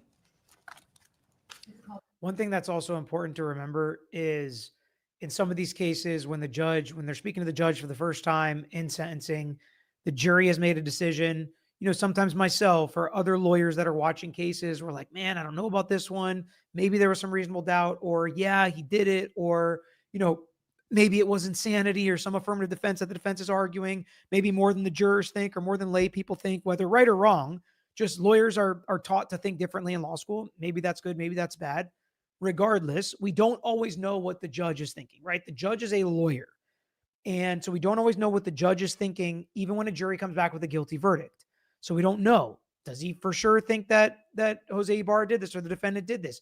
One thing that's also important to remember is in some of these cases, when they're speaking to the judge for the first time in sentencing, the jury has made a decision. You know, sometimes myself or other lawyers that are watching cases were like, man, I don't know about this one. Maybe there was some reasonable doubt, or yeah, he did it, or, you know, maybe it was insanity or some affirmative defense that the defense is arguing, maybe more than the jurors think or more than lay people think, whether right or wrong. Just lawyers are taught to think differently in law school. Maybe that's good, maybe that's bad. Regardless, we don't always know what the judge is thinking, right? The judge is a lawyer. And so we don't always know what the judge is thinking, even when a jury comes back with a guilty verdict. So we don't know. Does he for sure think that Jose Ibarra did this or the defendant did this?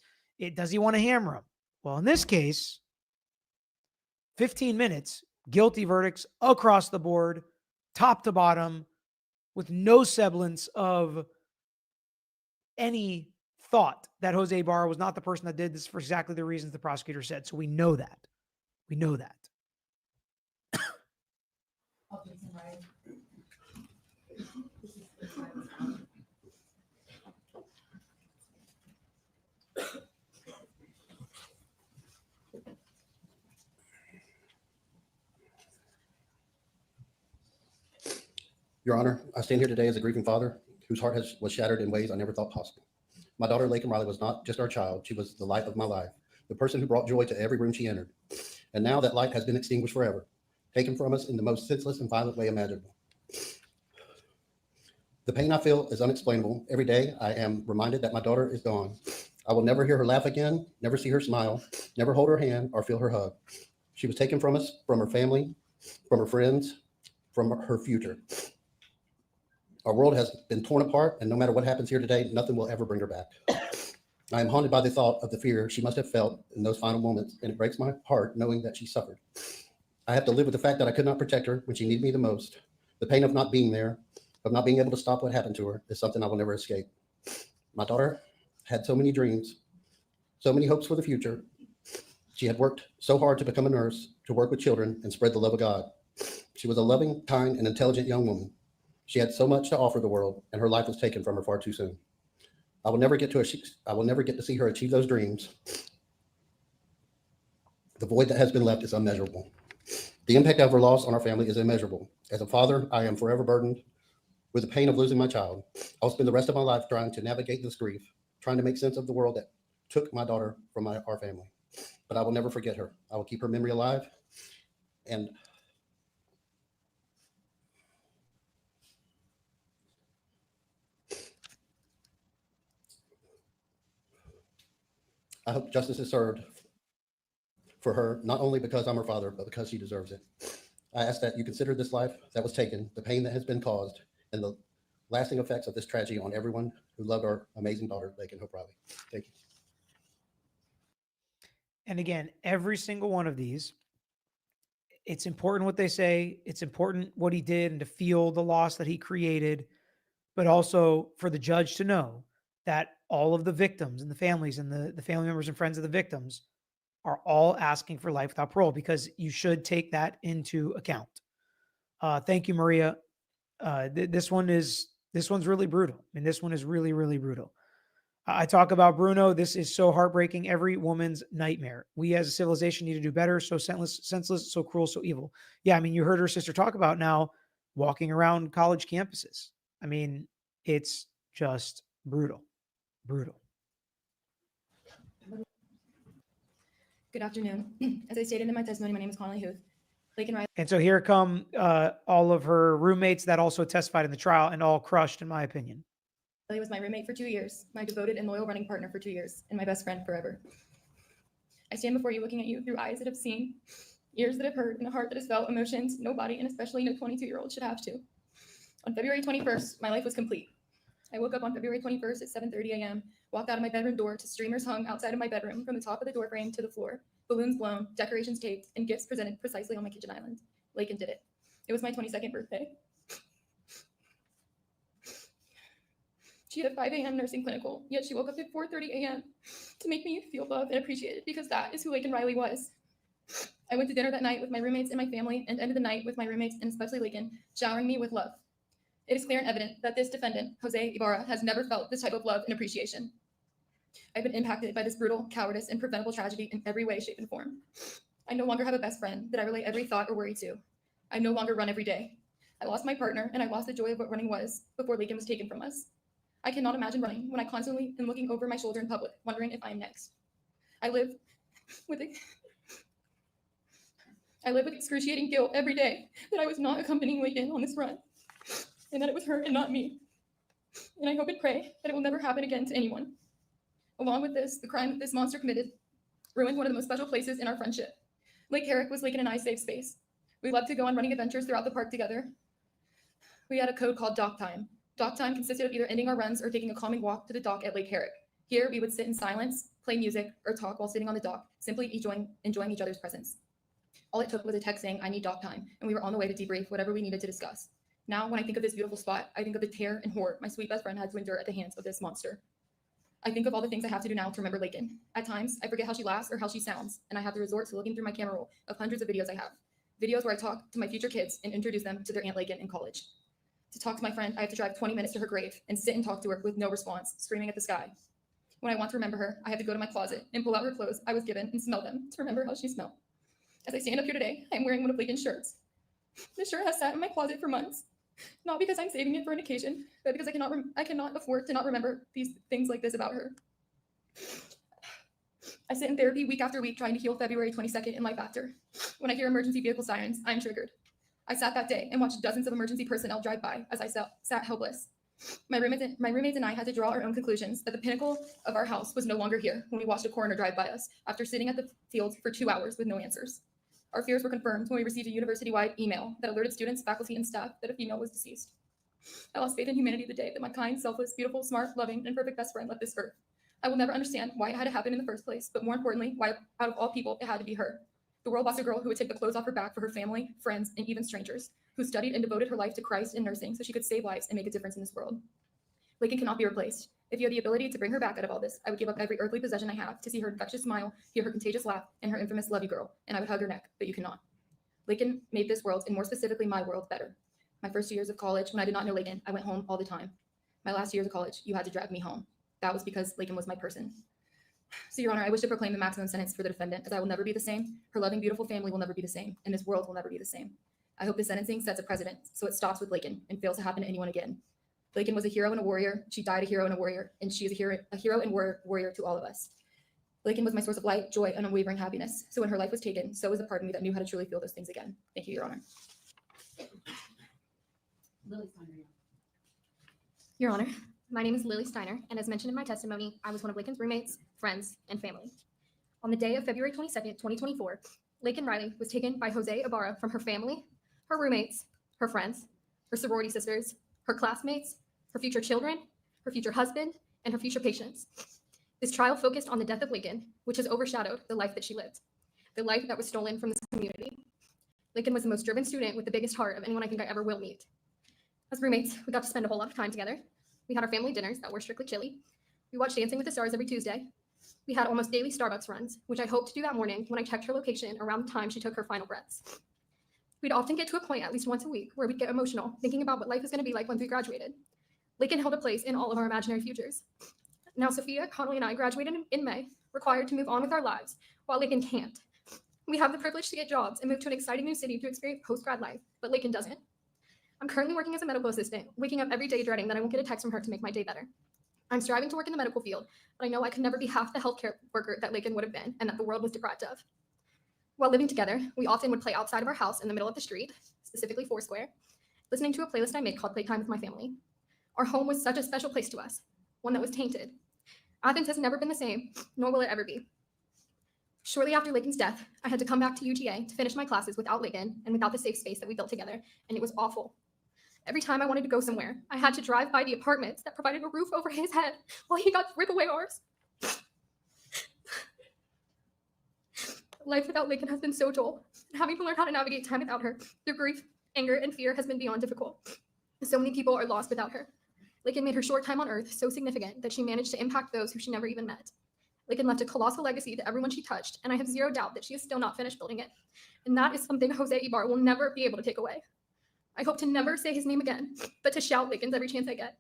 Does he want to hammer him? Well, in this case, 15 minutes, guilty verdicts across the board, top to bottom, with no semblance of any thought that Jose Ibarra was not the person that did this for exactly the reasons the prosecutor said. So we know that. We know that. Your Honor, I stand here today as a grieving father whose heart was shattered in ways I never thought possible. My daughter, Laken Riley, was not just our child. She was the light of my life, the person who brought joy to every room she entered. And now that light has been extinguished forever, taken from us in the most senseless and violent way imaginable. The pain I feel is unexplainable. Every day I am reminded that my daughter is gone. I will never hear her laugh again, never see her smile, never hold her hand or feel her hug. She was taken from us, from her family, from her friends, from her future. Our world has been torn apart, and no matter what happens here today, nothing will ever bring her back. I am haunted by the thought of the fear she must have felt in those final moments, and it breaks my heart knowing that she suffered. I have to live with the fact that I could not protect her when she needed me the most. The pain of not being there, of not being able to stop what happened to her, is something I will never escape. My daughter had so many dreams, so many hopes for the future. She had worked so hard to become a nurse, to work with children, and spread the love of God. She was a loving, kind, and intelligent young woman. She had so much to offer the world, and her life was taken from her far too soon. I will never get to see her achieve those dreams. The void that has been left is unmeasurable. The impact of her loss on our family is immeasurable. As a father, I am forever burdened with the pain of losing my child. I'll spend the rest of my life trying to navigate this grief, trying to make sense of the world that took my daughter from our family. But I will never forget her. I will keep her memory alive. And I hope justice is served for her, not only because I'm her father, but because she deserves it. I ask that you consider this life that was taken, the pain that has been caused, and the lasting effects of this tragedy on everyone who loved our amazing daughter, Laken Hope Riley. Thank you. And again, every single one of these, it's important what they say. It's important what he did and to feel the loss that he created, but also for the judge to know that all of the victims and the families and the family members and friends of the victims are all asking for life without parole, because you should take that into account. Thank you, Maria. This one's really brutal. I mean, this one is really, really brutal. I talk about Bruno. This is so heartbreaking. Every woman's nightmare. We as a civilization need to do better. So senseless, so cruel, so evil. Yeah, I mean, you heard her sister talk about now walking around college campuses. I mean, it's just brutal, brutal. Good afternoon. As I stated in my testimony, my name is Connelly Huth. Laken Riley And so here come all of her roommates that also testified in the trial and all crushed, in my opinion. was my roommate for 2 years, my devoted and loyal running partner for 2 years, and my best friend forever. I stand before you looking at you through eyes that have seen, ears that have heard, and a heart that has felt emotions nobody, and especially no 22-year-old, should have to. On February 21st, my life was complete. I woke up on February 21st at 7:30 a.m., walked out of my bedroom door to streamers hung outside of my bedroom from the top of the doorframe to the floor, balloons blown, decorations taped, and gifts presented precisely on my kitchen island. Laken did it. It was my 22nd birthday. She had a 5 a.m. nursing clinical, yet she woke up at 4:30 a.m. to make me feel loved and appreciated, because that is who Laken Riley was. I went to dinner that night with my roommates and my family, and ended the night with my roommates, and especially Laken, showering me with love. It is clear and evident that this defendant, Jose Ibarra, has never felt this type of love and appreciation. I've been impacted by this brutal cowardice and preventable tragedy in every way, shape, and form. I no longer have a best friend that I relate every thought or worry to. I no longer run every day. I lost my partner, and I lost the joy of what running was before Laken was taken from us. I cannot imagine running when I constantly am looking over my shoulder in public, wondering if I am next. I live with excruciating guilt every day that I was not accompanying Laken on this run, and that it was her and not me. And I hope and pray that it will never happen again to anyone. Along with this, the crime that this monster committed ruined one of the most special places in our friendship. Lake Herrick was Laken and I's safe space. We loved to go on running adventures throughout the park together. We had a code called dock time. Dock time consisted of either ending our runs or taking a calming walk to the dock at Lake Herrick. Here, we would sit in silence, play music, or talk while sitting on the dock, simply enjoying each other's presence. All it took was a text saying, "I need dock time," and we were on the way to debrief whatever we needed to discuss. Now, when I think of this beautiful spot, I think of the terror and horror my sweet best friend had to endure at the hands of this monster. I think of all the things I have to do now to remember Laken. At times, I forget how she laughs or how she sounds, and I have to resort to looking through my camera roll of hundreds of videos I have. Videos where I talk to my future kids and introduce them to their Aunt Laken in college. To talk to my friend, I have to drive 20 minutes to her grave and sit and talk to her with no response, screaming at the sky. When I want to remember her, I have to go to my closet and pull out her clothes I was given and smell them to remember how she smelled. As I stand up here today, I am wearing one of Laken's shirts. This shirt has sat in my closet for months, not because I'm saving it for an occasion, but because I cannot afford to not remember these things like this about her. I sit in therapy week after week trying to heal February 22nd in life after. When I hear emergency vehicle sirens, I'm triggered. I sat that day and watched dozens of emergency personnel drive by as I sat helpless. My roommates and I had to draw our own conclusions that the pinnacle of our house was no longer here when we watched a coroner drive by us after sitting at the field for 2 hours with no answers. Our fears were confirmed when we received a university-wide email that alerted students, faculty, and staff that a female was deceased. I lost faith in humanity the day that my kind, selfless, beautiful, smart, loving, and perfect best friend left this earth. I will never understand why it had to happen in the first place, but more importantly, why out of all people it had to be her. The world lost a girl who would take the clothes off her back for her family, friends, and even strangers, who studied and devoted her life to Christ and nursing so she could save lives and make a difference in this world. Laken cannot be replaced. If you had the ability to bring her back out of all this, I would give up every earthly possession I have to see her infectious smile, hear her contagious laugh, and her infamous "love you, girl," and I would hug her neck, but you cannot. Laken made this world, and more specifically my world, better. My first 2 years of college, when I did not know Laken, I went home all the time. My last 2 years of college, you had to drive me home. That was because Laken was my person. So, Your Honor, I wish to proclaim the maximum sentence for the defendant, as I will never be the same, her loving, beautiful family will never be the same, and this world will never be the same. I hope this sentencing sets a precedent, so it stops with Laken and fails to happen to anyone again. Laken was a hero and a warrior. She died a hero and a warrior, and she is a hero and warrior to all of us. Laken was my source of light, joy, and unwavering happiness. So when her life was taken, so was a part of me that knew how to truly feel those things again. Thank you, Your Honor. Your Honor, my name is Lily Steiner, and as mentioned in my testimony, I was one of Laken's roommates, friends, and family. On the day of February 22nd, 2024, Laken Riley was taken by Jose Ibarra from her family, her roommates, her friends, her sorority sisters, her classmates, her future children, her future husband, and her future patients. This trial focused on the death of Laken, which has overshadowed the life that she lived, the life that was stolen from this community. Laken was the most driven student with the biggest heart of anyone I think I ever will meet. As roommates, we got to spend a whole lot of time together. We had our family dinners that were strictly chili. We watched Dancing with the Stars every Tuesday. We had almost daily Starbucks runs, which I hoped to do that morning when I checked her location around the time she took her final breaths. We'd often get to a point at least once a week where we'd get emotional, thinking about what life was going to be like once we graduated. Laken held a place in all of our imaginary futures. Now Sophia, Connolly, and I graduated in May, required to move on with our lives, while Laken can't. We have the privilege to get jobs and move to an exciting new city to experience post-grad life, but Laken doesn't. I'm currently working as a medical assistant, waking up every day dreading that I won't get a text from her to make my day better. I'm striving to work in the medical field, but I know I could never be half the healthcare worker that Laken would have been and that the world was deprived of. While living together, we often would play outside of our house in the middle of the street, specifically Foursquare, listening to a playlist I made called Playtime with My Family. Our home was such a special place to us, one that was tainted. Athens has never been the same, nor will it ever be. Shortly after Laken's death, I had to come back to UTA to finish my classes without Laken and without the safe space that we built together, and it was awful. Every time I wanted to go somewhere, I had to drive by the apartments that provided a roof over his head while he got to rip away ours. Life without Laken has been so dull, and having to learn how to navigate time without her through grief, anger, and fear has been beyond difficult. So many people are lost without her. Laken made her short time on Earth so significant that she managed to impact those who she never even met. Laken left a colossal legacy to everyone she touched, and I have zero doubt that she is still not finished building it. And that is something Jose Ibarra will never be able to take away. I hope to never say his name again, but to shout Lakens every chance I get.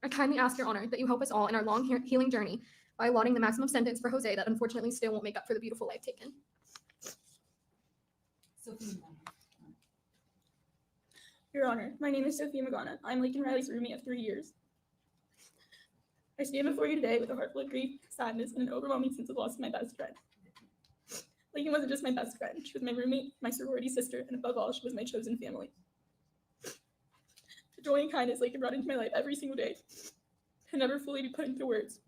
I kindly ask your honor that you help us all in our long healing journey by allotting the maximum sentence for Jose that unfortunately still won't make up for the beautiful life taken. Sophia. Your Honor, my name is Sophia Magana. I'm Laken Riley's roommate of 3 years. I stand before you today with a heart full of grief, sadness, and an overwhelming sense of loss of my best friend. Laken wasn't just my best friend. She was my roommate, my sorority sister, and above all, she was my chosen family. The joy and kindness Laken brought into my life every single day can never fully be put into words.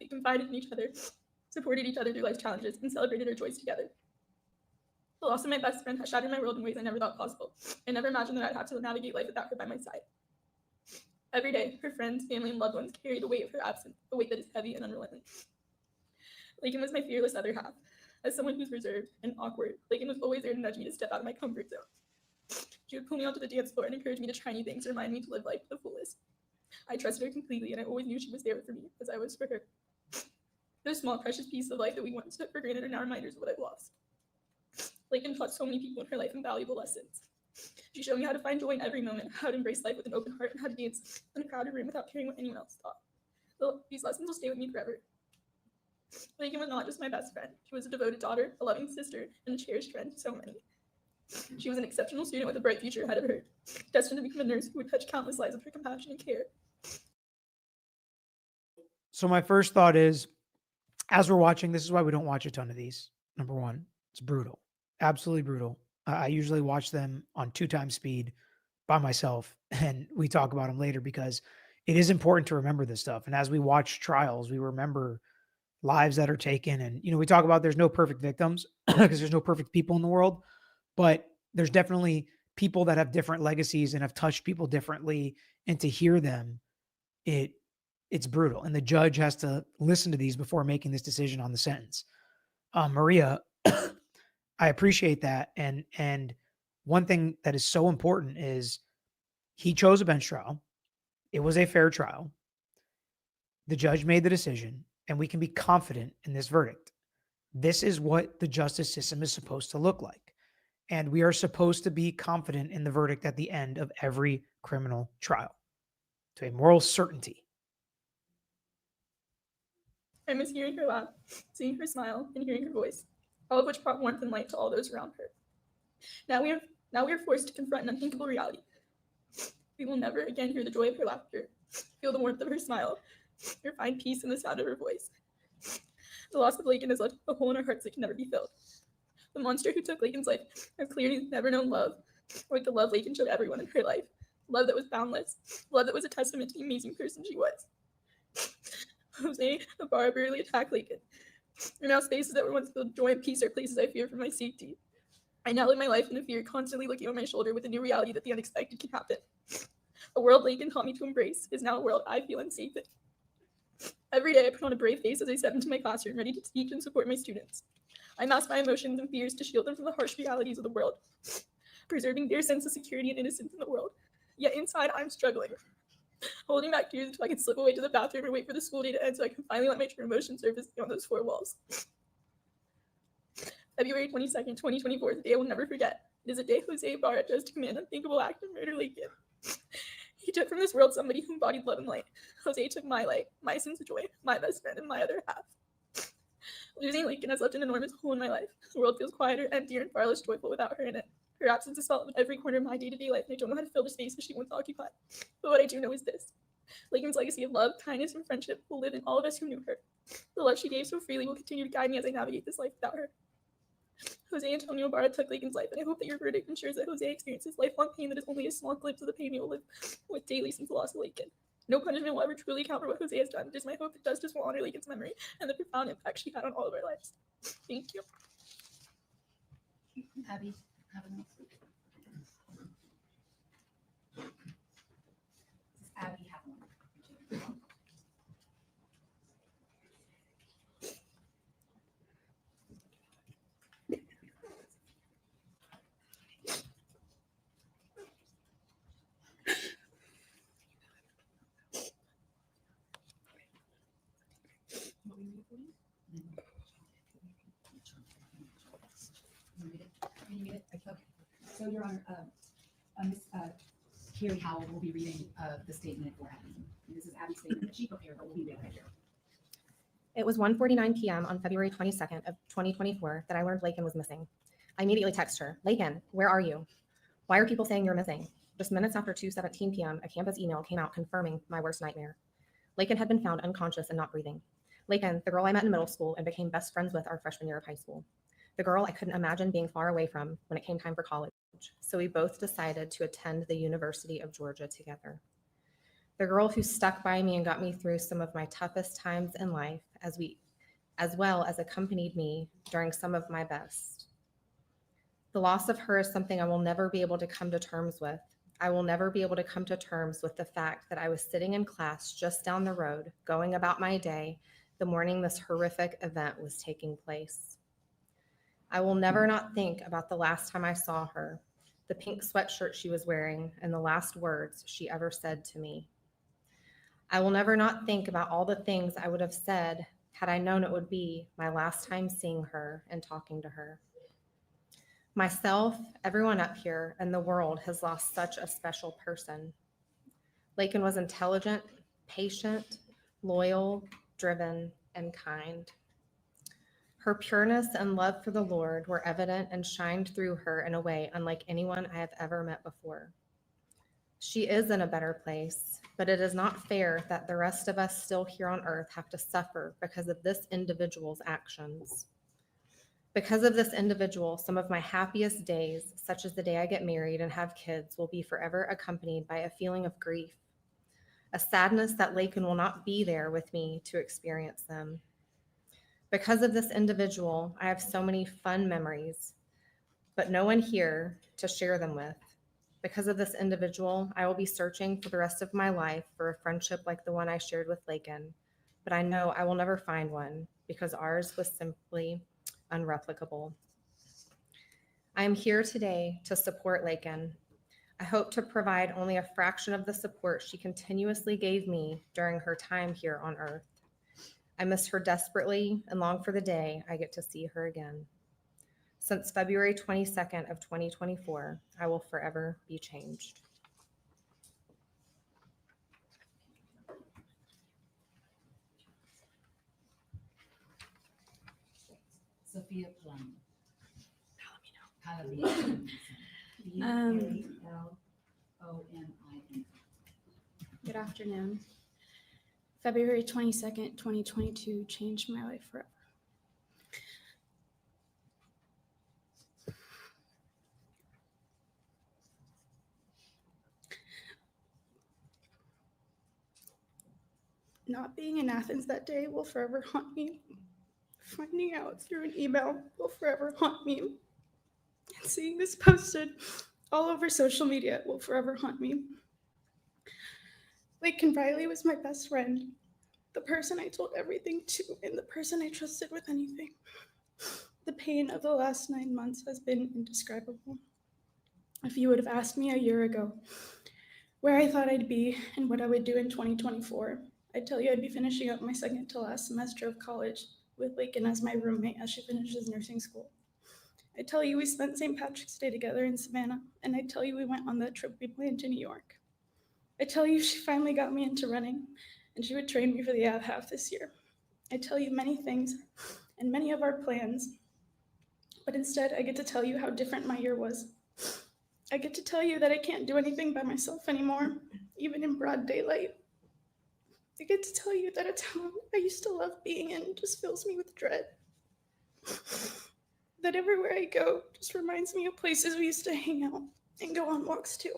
We confided in each other, supported each other through life's challenges, and celebrated our joys together. The loss of my best friend has shattered my world in ways I never thought possible. I never imagined that I'd have to navigate life without her by my side. Every day, her friends, family, and loved ones carry the weight of her absence, a weight that is heavy and unrelenting. Laken was my fearless other half. As someone who's reserved and awkward, Laken was always there to nudge me to step out of my comfort zone. She would pull me onto the dance floor and encourage me to try new things, remind me to live life to the fullest. I trusted her completely, and I always knew she was there for me, as I was for her. Those small, precious pieces of life that we once took for granted are now reminders of what I've lost. Laken taught so many people in her life invaluable lessons. She showed me how to find joy in every moment, how to embrace life with an open heart, and how to dance in a crowded room without caring what anyone else thought. These lessons will stay with me forever. Laken was not just my best friend. She was a devoted daughter, a loving sister, and a cherished friend to so many. She was an exceptional student with a bright future ahead of her, destined to become a nurse who would touch countless lives with her compassion and care. So my first thought is, as we're watching, this is why we don't watch a ton of these. Number one, it's brutal, absolutely brutal. I usually watch them on 2x speed by myself, and we talk about them later because it is important to remember this stuff. And as we watch trials, we remember lives that are taken. And, we talk about there's no perfect victims because there's no perfect people in the world, but there's definitely people that have different legacies and have touched people differently. And to hear them, it's brutal. And the judge has to listen to these before making this decision on the sentence. Maria, I appreciate that. And one thing that is so important is he chose a bench trial. It was a fair trial. The judge made the decision, and we can be confident in this verdict. This is what the justice system is supposed to look like. And we are supposed to be confident in the verdict at the end of every criminal trial to a moral certainty. I miss hearing her laugh, seeing her smile, and hearing her voice, all of which brought warmth and light to all those around her. Now we are forced to confront an unthinkable reality. We will never again hear the joy of her laughter, feel the warmth of her smile, or find peace in the sound of her voice. The loss of Laken has left a hole in our hearts that can never be filled. The monster who took Laken's life has clearly never known love, like the love Laken showed everyone in her life. Love that was boundless, love that was a testament to the amazing person she was. Jose Ibarra barely attacked Laken. And now spaces that were once filled with joy and peace are places I fear for my safety. I now live my life in a fear, constantly looking over my shoulder with a new reality that the unexpected can happen. A world Laken taught me to embrace is now a world I feel unsafe in. Every day I put on a brave face as I step into my classroom, ready to teach and support my students. I mask my emotions and fears to shield them from the harsh realities of the world, preserving their sense of security and innocence in the world. Yet inside, I'm struggling, holding back tears until I can slip away to the bathroom and wait for the school day to end so I can finally let my true emotions surface beyond those four walls. February 22nd, 2024 is a day I will never forget. It is a day Jose Ibarra chose to commit an unthinkable act of murder Laken. He took from this world somebody who embodied love and light. Jose took my light, my sense of joy, my best friend, and my other half. Losing Laken has left an enormous hole in my life. The world feels quieter, emptier, and far less joyful without her in it. Her absence is felt in every corner of my day-to-day life, and I don't know how to fill the space that she once occupied. But what I do know is this. Laken's legacy of love, kindness, and friendship will live in all of us who knew her. The love she gave so freely will continue to guide me as I navigate this life without her. Jose Antonio Ibarra took Laken's life, and I hope that your verdict ensures that Jose experiences lifelong pain that is only a small glimpse of the pain he will live with daily since the loss of Laken. No punishment will ever truly account for what Jose has done. It is my hope that justice will honor Laken's memory and the profound impact she had on all of our lives. Thank you. Abby, have a note. Abby, have one. Can you read it? Okay. So, Your Honor, Ms. Carrie Howell will be reading the statement for Abby. This is Abby's statement that she prepared, but will be read right here. It was 1:49 p.m. on February 22nd of 2024 that I learned Laken was missing. I immediately texted her, Laken, where are you? Why are people saying you're missing? Just minutes after 2:17 p.m., a campus email came out confirming my worst nightmare. Laken had been found unconscious and not breathing. Laken, the girl I met in middle school and became best friends with our freshman year of high school. The girl I couldn't imagine being far away from when it came time for college. So we both decided to attend the University of Georgia together. The girl who stuck by me and got me through some of my toughest times in life, as well as accompanied me during some of my best. The loss of her is something I will never be able to come to terms with. I will never be able to come to terms with the fact that I was sitting in class just down the road, going about my day, the morning this horrific event was taking place. I will never not think about the last time I saw her, the pink sweatshirt she was wearing, and the last words she ever said to me. I will never not think about all the things I would have said had I known it would be my last time seeing her and talking to her. Myself, everyone up here, and the world has lost such a special person. Laken was intelligent, patient, loyal, driven, and kind. Her pureness and love for the Lord were evident and shined through her in a way unlike anyone I have ever met before. She is in a better place, but it is not fair that the rest of us still here on earth have to suffer because of this individual's actions. Because of this individual, some of my happiest days, such as the day I get married and have kids, will be forever accompanied by a feeling of grief, a sadness that Laken will not be there with me to experience them. Because of this individual, I have so many fun memories, but no one here to share them with. Because of this individual, I will be searching for the rest of my life for a friendship like the one I shared with Laken, but I know I will never find one because ours was simply unreplicable. I am here today to support Laken. I hope to provide only a fraction of the support she continuously gave me during her time here on earth. I miss her desperately and long for the day I get to see her again. Since February 22nd of 2024, I will forever be changed. Sophia Plum. Palomino. Palomino. Good afternoon. February 22nd, 2022 changed my life forever. Not being in Athens that day will forever haunt me. Finding out through an email will forever haunt me. And seeing this posted all over social media will forever haunt me. Laken Riley was my best friend, the person I told everything to, and the person I trusted with anything. The pain of the last 9 months has been indescribable. If you would have asked me a year ago where I thought I'd be and what I would do in 2024, I'd tell you I'd be finishing up my second to last semester of college with Laken as my roommate as she finishes nursing school. I'd tell you we spent St. Patrick's Day together in Savannah, and I'd tell you we went on that trip we planned to New York. I'd tell you she finally got me into running, and she would train me for the Av half this year. I'd tell you many things and many of our plans, but instead I get to tell you how different my year was. I get to tell you that I can't do anything by myself anymore, even in broad daylight. I get to tell you that a town I used to love being in just fills me with dread. That everywhere I go just reminds me of places we used to hang out and go on walks to.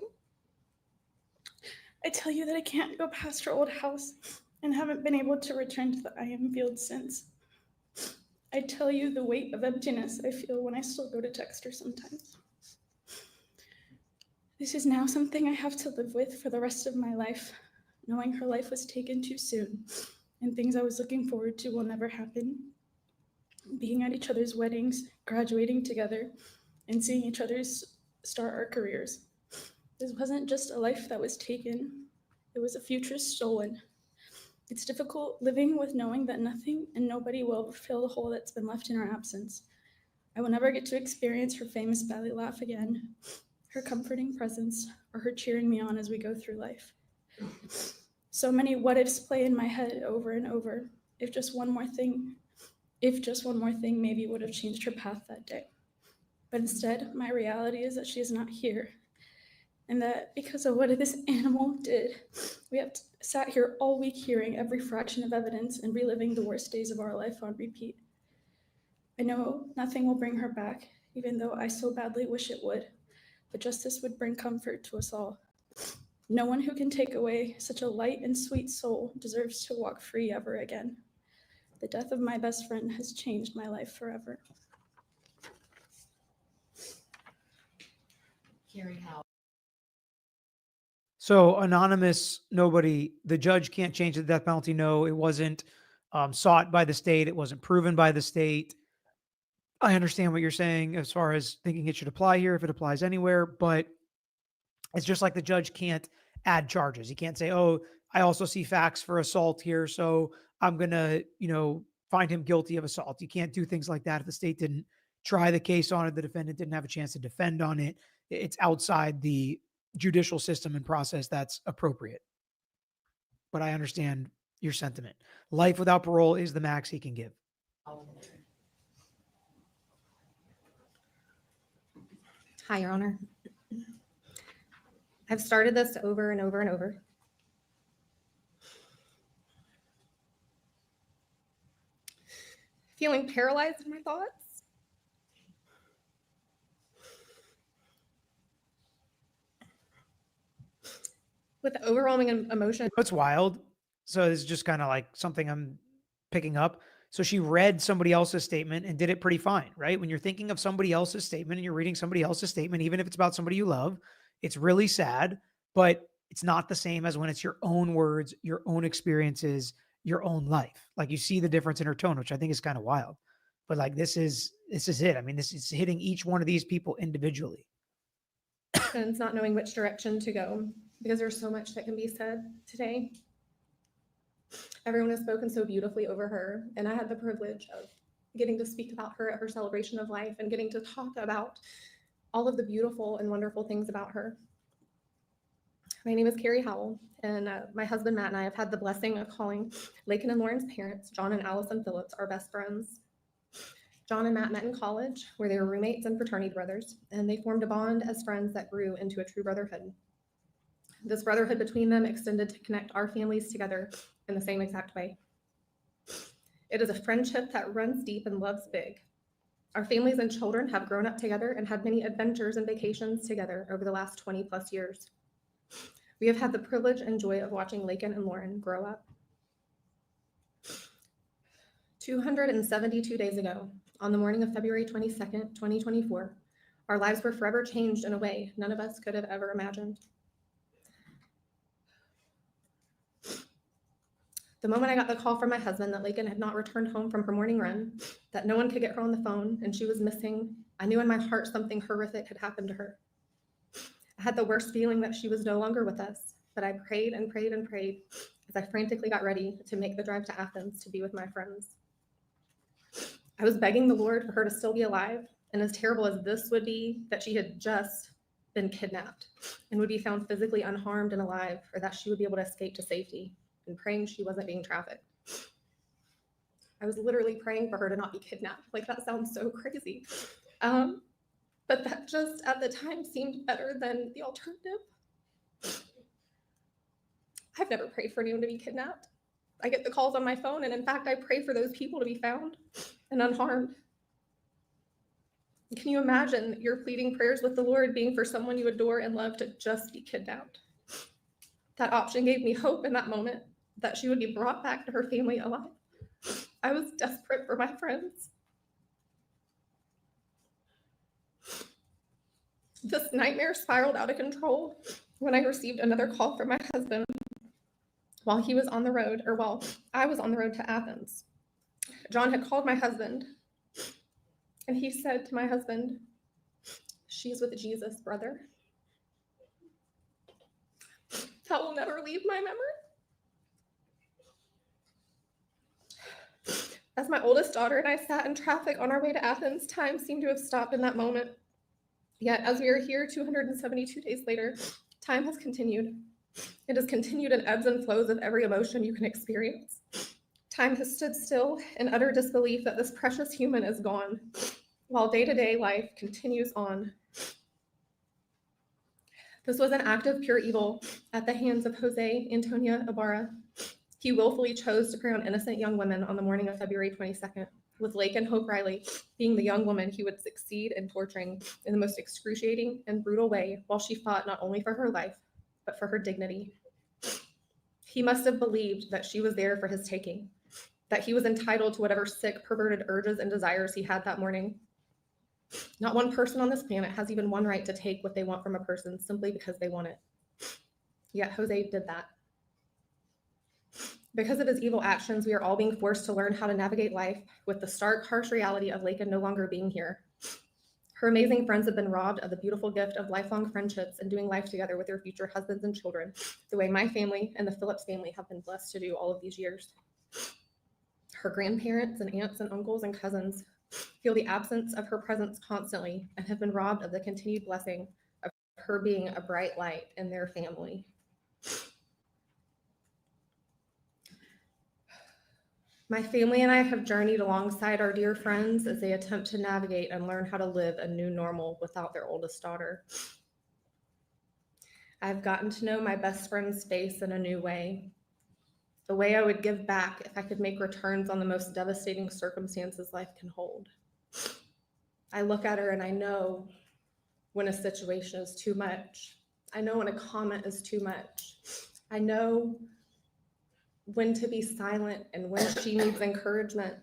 I tell you that I can't go past our old house and haven't been able to return to the IM field since. I tell you the weight of emptiness I feel when I still go to text her sometimes. This is now something I have to live with for the rest of my life, knowing her life was taken too soon and things I was looking forward to will never happen. Being at each other's weddings, graduating together, and seeing each other's start our careers. This wasn't just a life that was taken, it was a future stolen. It's difficult living with knowing that nothing and nobody will fill the hole that's been left in our absence. I will never get to experience her famous belly laugh again, her comforting presence, or her cheering me on as we go through life. So many what ifs play in my head over and over. If just one more thing maybe would have changed her path that day. But instead, my reality is that she is not here. And that because of what this animal did, we have sat here all week hearing every fraction of evidence and reliving the worst days of our life on repeat. I know nothing will bring her back, even though I so badly wish it would. But justice would bring comfort to us all. No one who can take away such a light and sweet soul deserves to walk free ever again. The death of my best friend has changed my life forever. So anonymous, nobody, the judge can't change the death penalty. No, it wasn't sought by the state. It wasn't proven by the state. I understand what you're saying as far as thinking it should apply here if it applies anywhere, but it's just like the judge can't add charges. He can't say, oh, I also see facts for assault here, so I'm going to, find him guilty of assault. You can't do things like that if the state didn't try the case on it, the defendant didn't have a chance to defend on it. It's outside the judicial system and process that's appropriate. But I understand your sentiment. Life without parole is the max he can give. Hi, Your Honor. I've started this over and over and over. Feeling paralyzed in my thoughts. With overwhelming emotion. It's wild. So it's just kind of like something I'm picking up. So she read somebody else's statement and did it pretty fine, right? When you're thinking of somebody else's statement and you're reading somebody else's statement, even if it's about somebody you love, it's really sad, but it's not the same as when it's your own words, your own experiences, your own life. Like you see the difference in her tone, which I think is kind of wild. But like this is it. I mean, this is hitting each one of these people individually. And it's not knowing which direction to go because there's so much that can be said today. Everyone has spoken so beautifully over her, and I had the privilege of getting to speak about her at her celebration of life and getting to talk about all of the beautiful and wonderful things about her. My name is Carrie Howell, and my husband Matt and I have had the blessing of calling Laken and Lauren's parents, John and Allison Phillips, our best friends. John and Matt met in college, where they were roommates and fraternity brothers, and they formed a bond as friends that grew into a true brotherhood. This brotherhood between them extended to connect our families together in the same exact way. It is a friendship that runs deep and loves big. Our families and children have grown up together and had many adventures and vacations together over the last 20 plus years. We have had the privilege and joy of watching Laken and Lauren grow up. 272 days ago, on the morning of February 22nd, 2024, our lives were forever changed in a way none of us could have ever imagined. The moment I got the call from my husband that Laken had not returned home from her morning run, that no one could get her on the phone and she was missing, I knew in my heart something horrific had happened to her. I had the worst feeling that she was no longer with us, but I prayed and prayed and prayed as I frantically got ready to make the drive to Athens to be with my friends. I was begging the Lord for her to still be alive, and as terrible as this would be, that she had just been kidnapped and would be found physically unharmed and alive, or that she would be able to escape to safety, and praying she wasn't being trafficked. I was literally praying for her to not be kidnapped. Like, that sounds so crazy. But that just at the time seemed better than the alternative. I've never prayed for anyone to be kidnapped. I get the calls on my phone, and in fact, I pray for those people to be found and unharmed. Can you imagine your pleading prayers with the Lord being for someone you adore and love to just be kidnapped? That option gave me hope in that moment that she would be brought back to her family alive. I was desperate for my friends. This nightmare spiraled out of control when I received another call from my husband while he was on the road, or while I was on the road to Athens. John had called my husband, and he said to my husband, "She's with Jesus, brother." That will never leave my memory. As my oldest daughter and I sat in traffic on our way to Athens, time seemed to have stopped in that moment. Yet, as we are here 272 days later, time has continued. It has continued in ebbs and flows of every emotion you can experience. Time has stood still in utter disbelief that this precious human is gone, while day-to-day life continues on. This was an act of pure evil at the hands of Jose Antonio Ibarra. He willfully chose to prey on innocent young women on the morning of February 22nd, with Laken Hope Riley being the young woman he would succeed in torturing in the most excruciating and brutal way while she fought not only for her life, but for her dignity. He must have believed that she was there for his taking, that he was entitled to whatever sick, perverted urges and desires he had that morning. Not one person on this planet has even one right to take what they want from a person simply because they want it. Yet Jose did that. Because of his evil actions, we are all being forced to learn how to navigate life with the stark, harsh reality of Laken no longer being here. Her amazing friends have been robbed of the beautiful gift of lifelong friendships and doing life together with their future husbands and children, the way my family and the Phillips family have been blessed to do all of these years. Her grandparents and aunts and uncles and cousins feel the absence of her presence constantly and have been robbed of the continued blessing of her being a bright light in their family. My family and I have journeyed alongside our dear friends as they attempt to navigate and learn how to live a new normal without their oldest daughter. I've gotten to know my best friend's face in a new way, a way I would give back if I could make returns on the most devastating circumstances life can hold. I look at her and I know when a situation is too much. I know when a comment is too much. I know when to be silent and when she needs encouragement.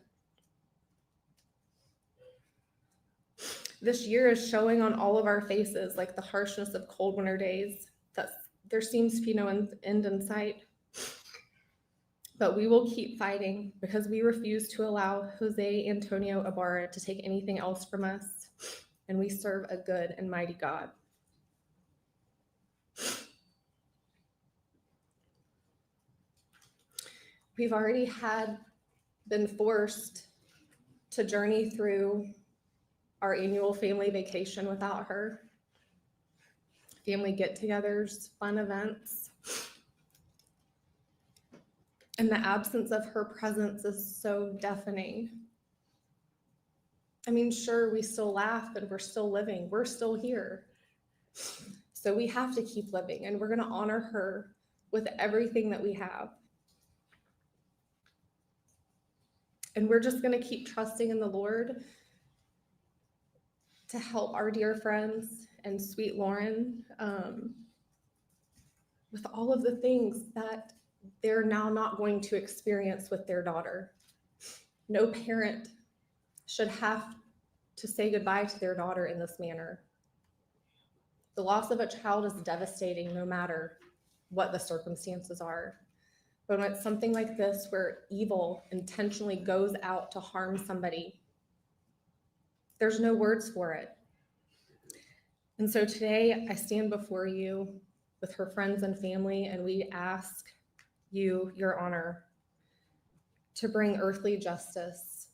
This year is showing on all of our faces, like the harshness of cold winter days, that there seems to be no end in sight. But we will keep fighting because we refuse to allow Jose Antonio Ibarra to take anything else from us, and we serve a good and mighty God. We've already been forced to journey through our annual family vacation without her. Family get-togethers, fun events. And the absence of her presence is so deafening. I mean, sure, we still laugh and we're still living. We're still here. So we have to keep living, and we're going to honor her with everything that we have. And we're just going to keep trusting in the Lord to help our dear friends and sweet Lauren with all of the things that they're now not going to experience with their daughter. No parent should have to say goodbye to their daughter in this manner. The loss of a child is devastating no matter what the circumstances are. But when it's something like this where evil intentionally goes out to harm somebody, there's no words for it. And so today I stand before you with her friends and family, and we ask you, Your Honor, to bring earthly justice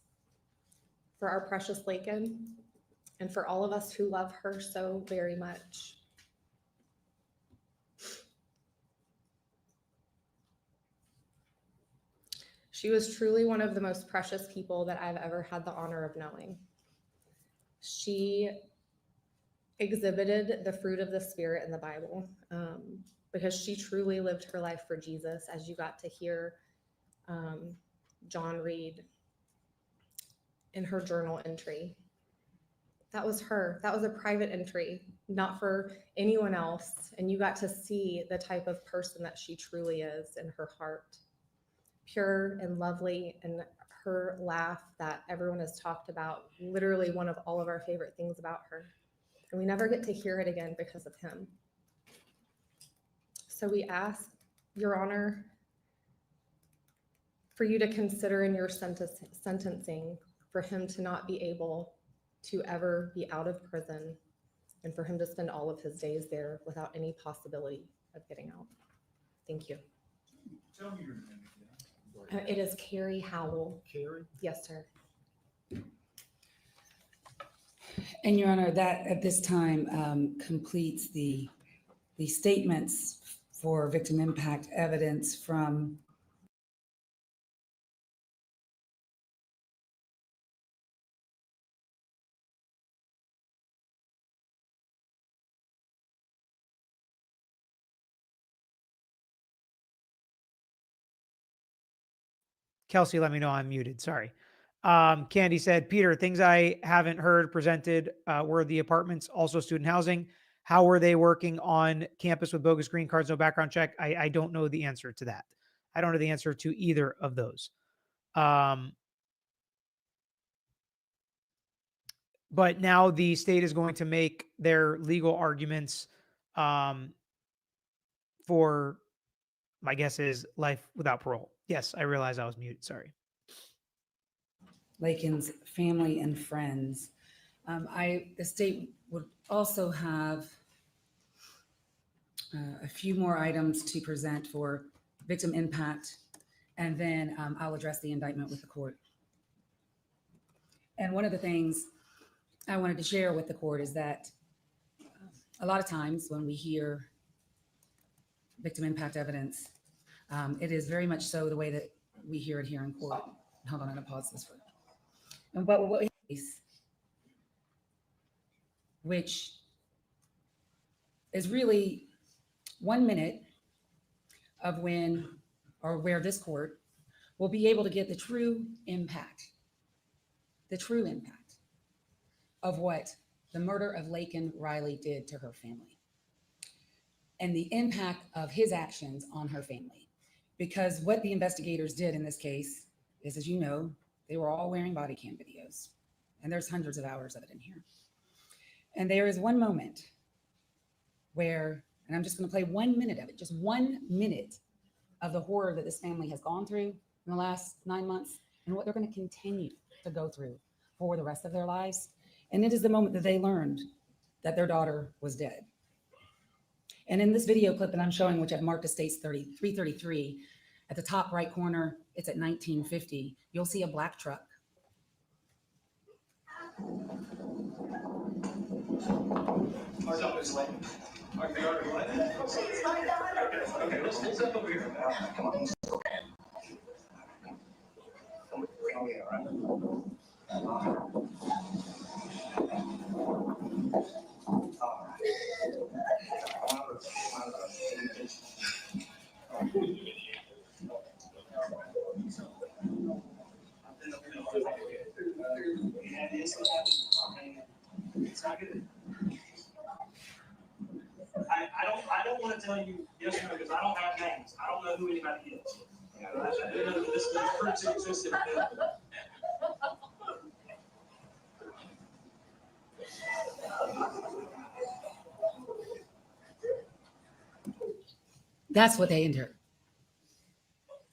for our precious Laken and for all of us who love her so very much. She was truly one of the most precious people that I've ever had the honor of knowing. She exhibited the fruit of the Spirit in the Bible because she truly lived her life for Jesus, as you got to hear John read in her journal entry. That was her. That was a private entry, not for anyone else. And you got to see the type of person that she truly is in her heart. Pure and lovely, and her laugh that everyone has talked about, literally one of all of our favorite things about her. And we never get to hear it again because of him. So we ask, Your Honor, for you to consider in your sentencing for him to not be able to ever be out of prison and for him to spend all of his days there without any possibility of getting out. Thank you. Tell me your name again. It is Carrie Howell. Carrie? Yes, sir. And Your Honor, that at this time completes the statements for victim impact evidence from Kelsey, let me know I'm muted. Sorry. Candy said, Peter, things I haven't heard presented were the apartments also student housing. How were they working on campus with bogus green cards, no background check? I don't know the answer to that. I don't know the answer to either of those. But now the state is going to make their legal arguments for, my guess is, life without parole. Yes, I realize I was muted. Sorry. Laken's family and friends. The state would also have a few more items to present for victim impact, and then I'll address the indictment with the court. And one of the things I wanted to share with the court is that a lot of times when we hear victim impact evidence, it is very much so the way that we hear it here in court. Hold on, I'm gonna pause this for and what which is really 1 minute of when or where this court will be able to get the true impact of what the murder of Laken Riley did to her family and the impact of his actions on her family. Because what the investigators did in this case is, as you know, they were all wearing body cam videos, and there's hundreds of hours of it in here. And there is one moment where, and I'm just going to play 1 minute of it, just 1 minute of the horror that this family has gone through in the last 9 months and what they're going to continue to go through for the rest of their lives. And it is the moment that they learned that their daughter was dead. And in this video clip that I'm showing, which I've marked as states 333, at the top right corner, it's at 1950, you'll see a black truck. Our daughter's late. Our daughter's late. Okay, let's up over here. Come on. It's not good. I don't want to tell you yes or no because I don't have names. I don't know who anybody is. I do know that this person exists in the building. That's what they endured.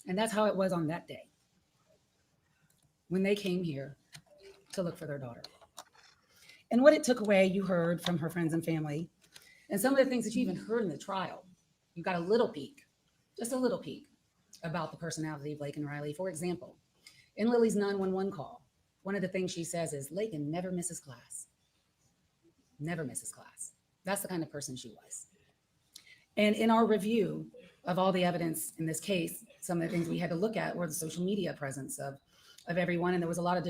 And that's how it was on that day when they came here to look for their daughter. And what it took away, you heard from her friends and family, and some of the things that you even heard in the trial. You got a little peek, just a little peek, about the personality of Laken Riley. For example, in Lily's 911 call, one of the things she says is, Laken never misses class. Never misses class. That's the kind of person she was. And in our review of all the evidence in this case, some of the things we had to look at were the social media presence of everyone. And there was a lot of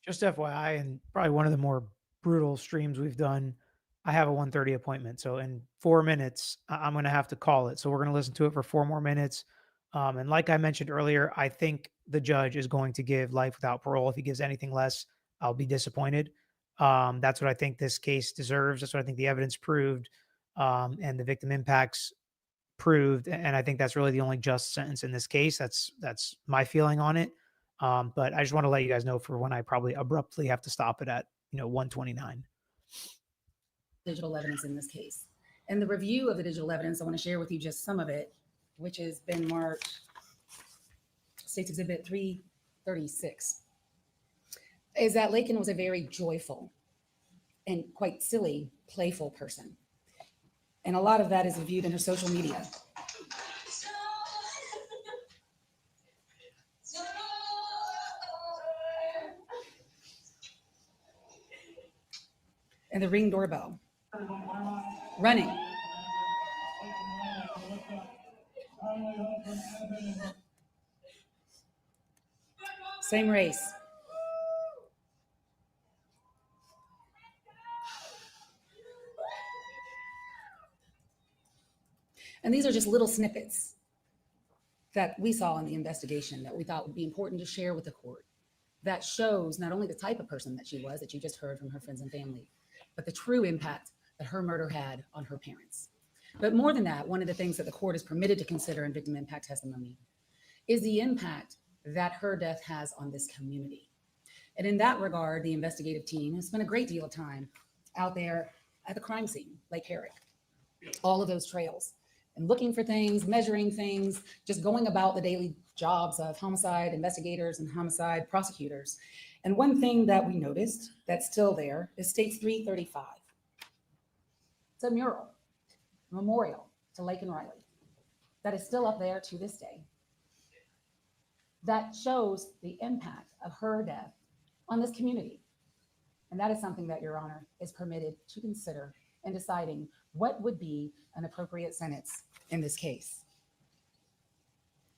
Just FYI, and probably one of the more brutal streams we've done, I have a 1:30 appointment. So in 4 minutes, I'm going to have to call it. So we're going to listen to it for 4 more minutes. And like I mentioned earlier, I think the judge is going to give life without parole. If he gives anything less, I'll be disappointed. That's what I think this case deserves. That's what I think the evidence proved, and the victim impacts proved. And I think that's really the only just sentence in this case. That's my feeling on it. But I just want to let you guys know for when I probably abruptly have to stop it at 129. digital evidence in this case. And the review of the digital evidence, I want to share with you just some of it, which has been marked State's Exhibit 336, is that Laken was a very joyful and quite silly, playful person. And a lot of that is viewed in her social media. And the Ring doorbell. Running. Same race. And these are just little snippets that we saw in the investigation that we thought would be important to share with the court. That shows not only the type of person that she was, that you just heard from her friends and family, but the true impact that her murder had on her parents. But more than that, one of the things that the court is permitted to consider in victim impact testimony is the impact that her death has on this community. And in that regard, the investigative team has spent a great deal of time out there at the crime scene, Lake Herrick, all of those trails, and looking for things, measuring things, just going about the daily jobs of homicide investigators and homicide prosecutors. And one thing that we noticed that's still there is State's 335. It's a mural, a memorial to Laken Riley that is still up there to this day that shows the impact of her death on this community. And that is something that Your Honor is permitted to consider in deciding what would be an appropriate sentence in this case.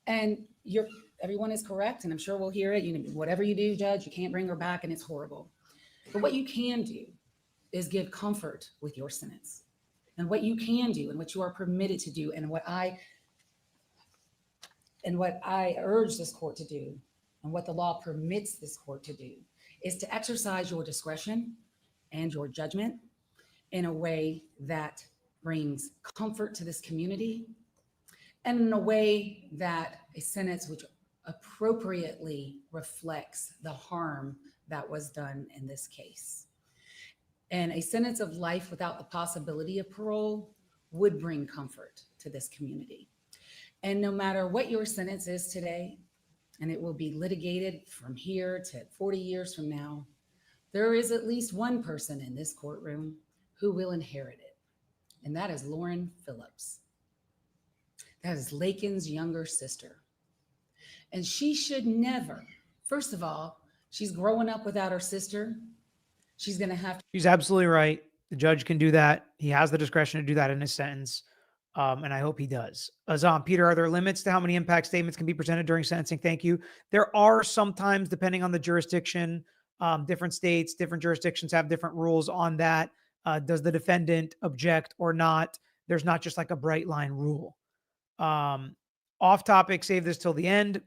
And everyone is correct, and I'm sure we'll hear it. Whatever you do, Judge, you can't bring her back, and it's horrible. But what you can do is give comfort with your sentence. And what you can do and what you are permitted to do, and what I urge this court to do, and what the law permits this court to do, is to exercise your discretion and your judgment in a way that brings comfort to this community, and in a way that a sentence which appropriately reflects the harm that was done in this case. And a sentence of life without the possibility of parole would bring comfort to this community. And no matter what your sentence is today, and it will be litigated from here to 40 years from now, there is at least one person in this courtroom who will inherit it. And that is Lauren Phillips. That is Laken's younger sister. And she should never, first of all, she's growing up without her sister. She's going to have to. She's absolutely right. The judge can do that. He has the discretion to do that in his sentence. And I hope he does. Azam, Peter, are there limits to how many impact statements can be presented during sentencing? Thank you. There are sometimes, depending on the jurisdiction, different states, different jurisdictions have different rules on that. Does the defendant object or not? There's not just like a bright line rule. Off topic, save this till the end.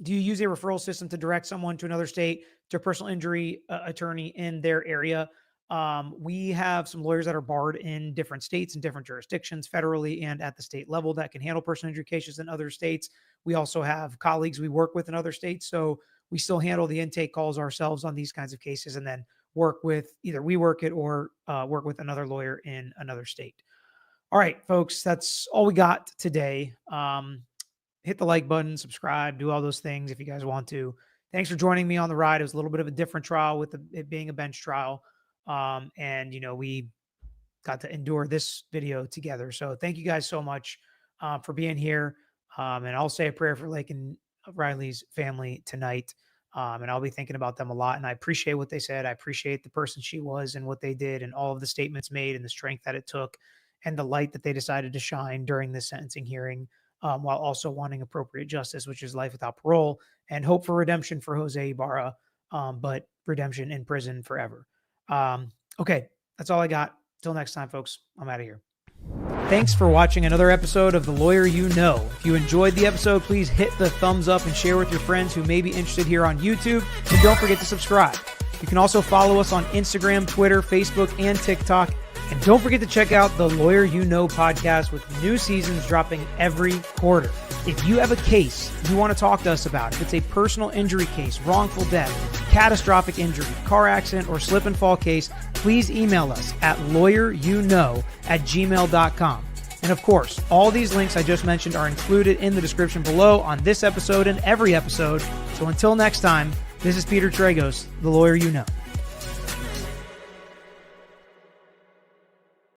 Do you use a referral system to direct someone to another state to a personal injury attorney in their area? We have some lawyers that are barred in different states and different jurisdictions, federally and at the state level, that can handle personal injury cases in other states. We also have colleagues we work with in other states. So we still handle the intake calls ourselves on these kinds of cases, and then work with either we work it or work with another lawyer in another state. All right, folks, that's all we got today. hit the like button, subscribe, do all those things if you guys want to. Thanks for joining me on the ride. It was a little bit of a different trial with it being a bench trial. And, we got to endure this video together. So thank you guys so much for being here. And I'll say a prayer for Laken Riley's family tonight. And I'll be thinking about them a lot. And I appreciate what they said. I appreciate the person she was and what they did and all of the statements made and the strength that it took and the light that they decided to shine during this sentencing hearing, while also wanting appropriate justice, which is life without parole, and hope for redemption for Jose Ibarra, but redemption in prison forever. Okay, that's all I got. Till next time, folks, I'm out of here. Thanks for watching another episode of The Lawyer You Know. If you enjoyed the episode, please hit the thumbs up and share with your friends who may be interested here on YouTube. And don't forget to subscribe. You can also follow us on Instagram, Twitter, Facebook, and TikTok. And don't forget to check out the Lawyer You Know podcast with new seasons dropping every quarter. If you have a case you want to talk to us about, if it's a personal injury case, wrongful death, catastrophic injury, car accident, or slip and fall case, please email us at lawyeryouknow@gmail.com. And of course, all these links I just mentioned are included in the description below on this episode and every episode. So until next time, this is Peter Tragos, the Lawyer You Know.